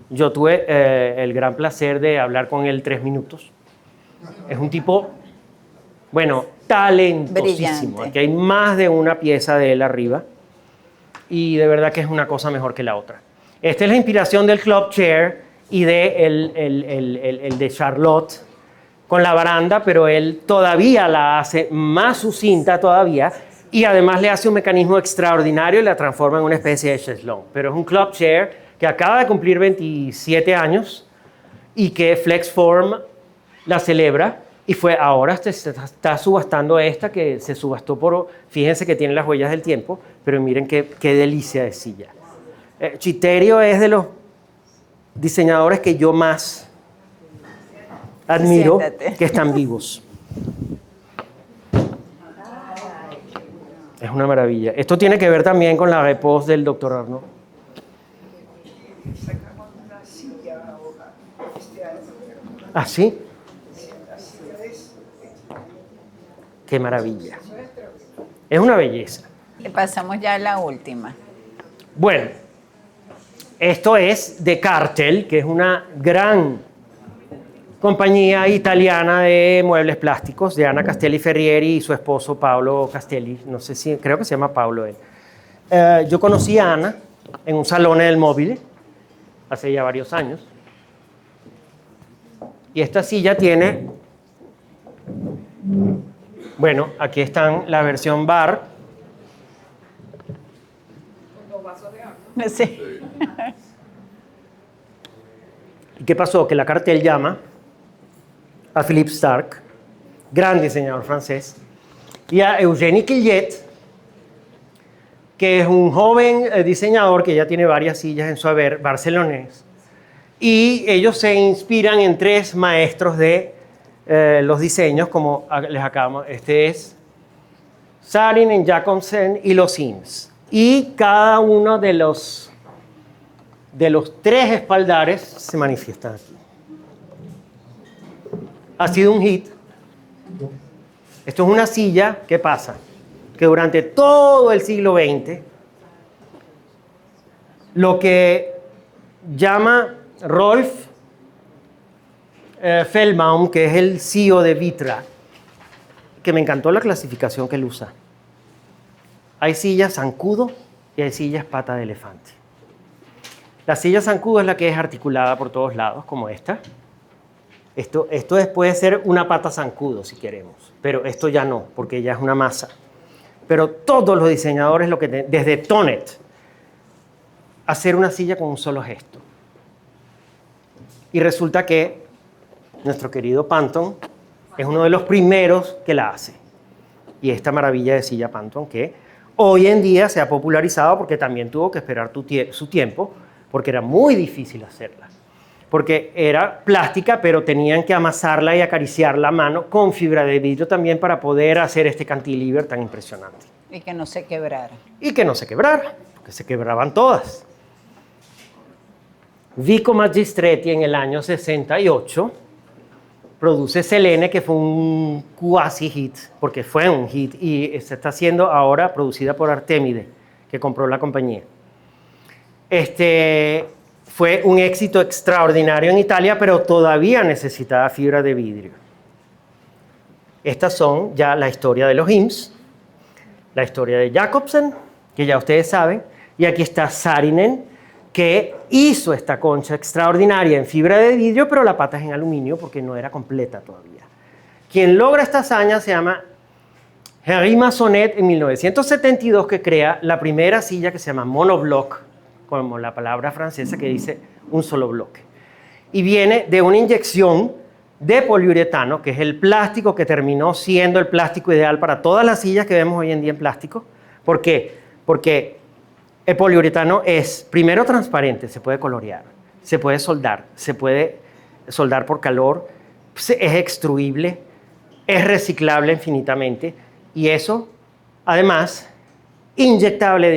Yo tuve el gran placer de hablar con él 3 minutos. Es un tipo, bueno, talentosísimo. Brillante. Aquí hay más de una pieza de él arriba. Y de verdad que es una cosa mejor que la otra. Esta es la inspiración del Club Chair y de el de Charlotte con la baranda, pero él todavía la hace más sucinta todavía y además le hace un mecanismo extraordinario y la transforma en una especie de cheslón. Pero es un Club Chair que acaba de cumplir 27 años y que Flexform la celebra y ahora se está subastando esta que se subastó fíjense que tiene las huellas del tiempo, pero miren qué delicia de silla. Citerio es de los diseñadores que yo más admiro, Siéntate. que están vivos. Es una maravilla. Esto tiene que ver también con la repose del doctor Arnaud. ¿Ah, sí? ¡Qué maravilla! Es una belleza. Pasamos ya a la última. Bueno, esto es de Cartel, que es una gran compañía italiana de muebles plásticos, de Anna Castelli Ferrieri y su esposo Paolo Castelli. No sé si, creo que se llama Paolo él. Yo conocí a Ana en un salón del móvil hace ya varios años. Y esta silla tiene, bueno, aquí están la versión bar. Sí. ¿Y qué pasó? Que la Cartel llama a Philippe Starck, gran diseñador francés, y a Eugénie Quillet, que es un joven diseñador que ya tiene varias sillas en su haber, barcelonés, y ellos se inspiran en tres maestros de los diseños, como les acabamos. Este es Saarinen, Jacobsen y los Eames. Y cada uno de los tres espaldares se manifiestan aquí. Ha sido un hit. Esto es una silla, ¿qué pasa? Que durante todo el siglo XX, lo que llama Rolf Fellbaum, que es el CEO de Vitra, que me encantó la clasificación que él usa. Hay sillas zancudo y hay sillas pata de elefante. La silla zancudo es la que es articulada por todos lados, como esta. Esto puede ser una pata zancudo, si queremos, pero esto ya no, porque ya es una masa. Pero todos los diseñadores, desde Tonet, hacer una silla con un solo gesto. Y resulta que nuestro querido Panton es uno de los primeros que la hace. Y esta maravilla de silla Panton, que hoy en día se ha popularizado porque también tuvo que esperar su tiempo, porque era muy difícil hacerla. Porque era plástica, pero tenían que amasarla y acariciar la mano con fibra de vidrio también para poder hacer este cantilever tan impresionante. Y que no se quebrara. Y que no se quebrara, porque se quebraban todas. Vico Magistretti en el año 68 produce Selene, que fue un quasi hit, porque fue un hit, y se está haciendo ahora producida por Artemide, que compró la compañía. Fue un éxito extraordinario en Italia, pero todavía necesitaba fibra de vidrio. Estas son ya la historia de los Eames, la historia de Jacobsen, que ya ustedes saben, y aquí está Saarinen, que hizo esta concha extraordinaria en fibra de vidrio, pero la pata es en aluminio porque no era completa todavía. Quien logra esta hazaña se llama Henri Massonet en 1972, que crea la primera silla que se llama monobloc, como la palabra francesa que dice un solo bloque. Y viene de una inyección de poliuretano, que es el plástico que terminó siendo el plástico ideal para todas las sillas que vemos hoy en día en plástico. ¿Por qué? Porque el poliuretano es, primero, transparente, se puede colorear, se puede soldar por calor, es extruible, es reciclable infinitamente, y eso, además, inyectable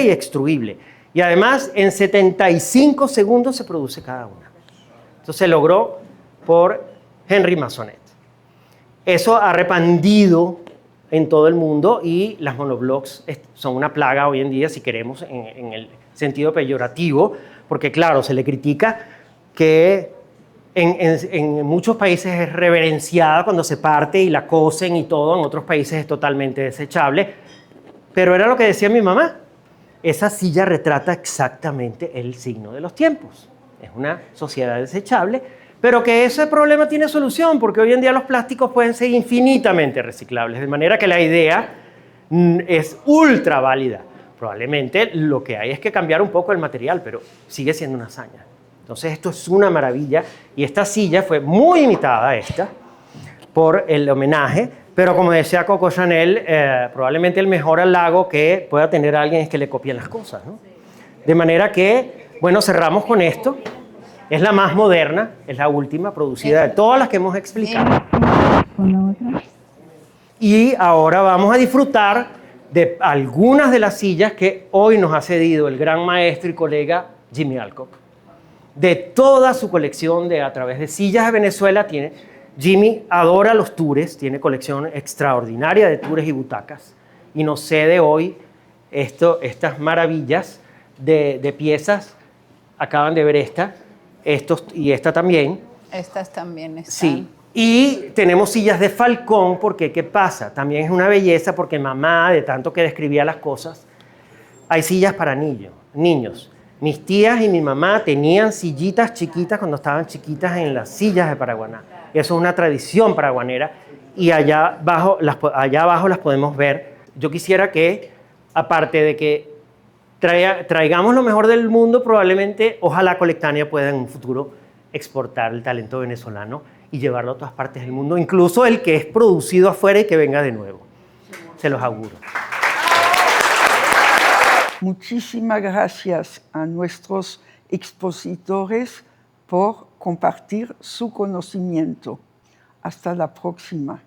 y extruible. Y además, en 75 segundos se produce cada una. Entonces se logró por Henri Massonet. Eso ha repandido en todo el mundo y las monoblocks son una plaga hoy en día, si queremos, en el sentido peyorativo, porque claro, se le critica que en muchos países es reverenciada cuando se parte y la cosen y todo, en otros países es totalmente desechable, pero era lo que decía mi mamá, esa silla retrata exactamente el signo de los tiempos, es una sociedad desechable, pero que ese problema tiene solución, porque hoy en día los plásticos pueden ser infinitamente reciclables, de manera que la idea es ultra válida. Probablemente lo que hay es que cambiar un poco el material, pero sigue siendo una hazaña. Entonces esto es una maravilla, y esta silla fue muy imitada, por el homenaje, pero como decía Coco Chanel, probablemente el mejor halago que pueda tener alguien es que le copien las cosas, ¿no? De manera que, bueno, cerramos con esto. Es la más moderna, es la última producida de todas las que hemos explicado. Y ahora vamos a disfrutar de algunas de las sillas que hoy nos ha cedido el gran maestro y colega Jimmy Alcock. de toda su colección a través de sillas de Venezuela. Jimmy adora los tours, tiene colección extraordinaria de tours y butacas y nos cede hoy estas maravillas de piezas. Acaban de ver y esta también. Estas también están. Sí, y tenemos sillas de Falcón porque, ¿qué pasa? También es una belleza porque mamá, de tanto que describía las cosas, hay sillas para niños. Mis tías y mi mamá tenían sillitas chiquitas cuando estaban chiquitas en las sillas de Paraguaná. Eso es una tradición paraguanera y allá abajo las podemos ver. Yo quisiera que, aparte de que traigamos lo mejor del mundo, probablemente, ojalá Colectania pueda en un futuro exportar el talento venezolano y llevarlo a todas partes del mundo, incluso el que es producido afuera y que venga de nuevo. Se los auguro. Muchísimas gracias a nuestros expositores por compartir su conocimiento. Hasta la próxima.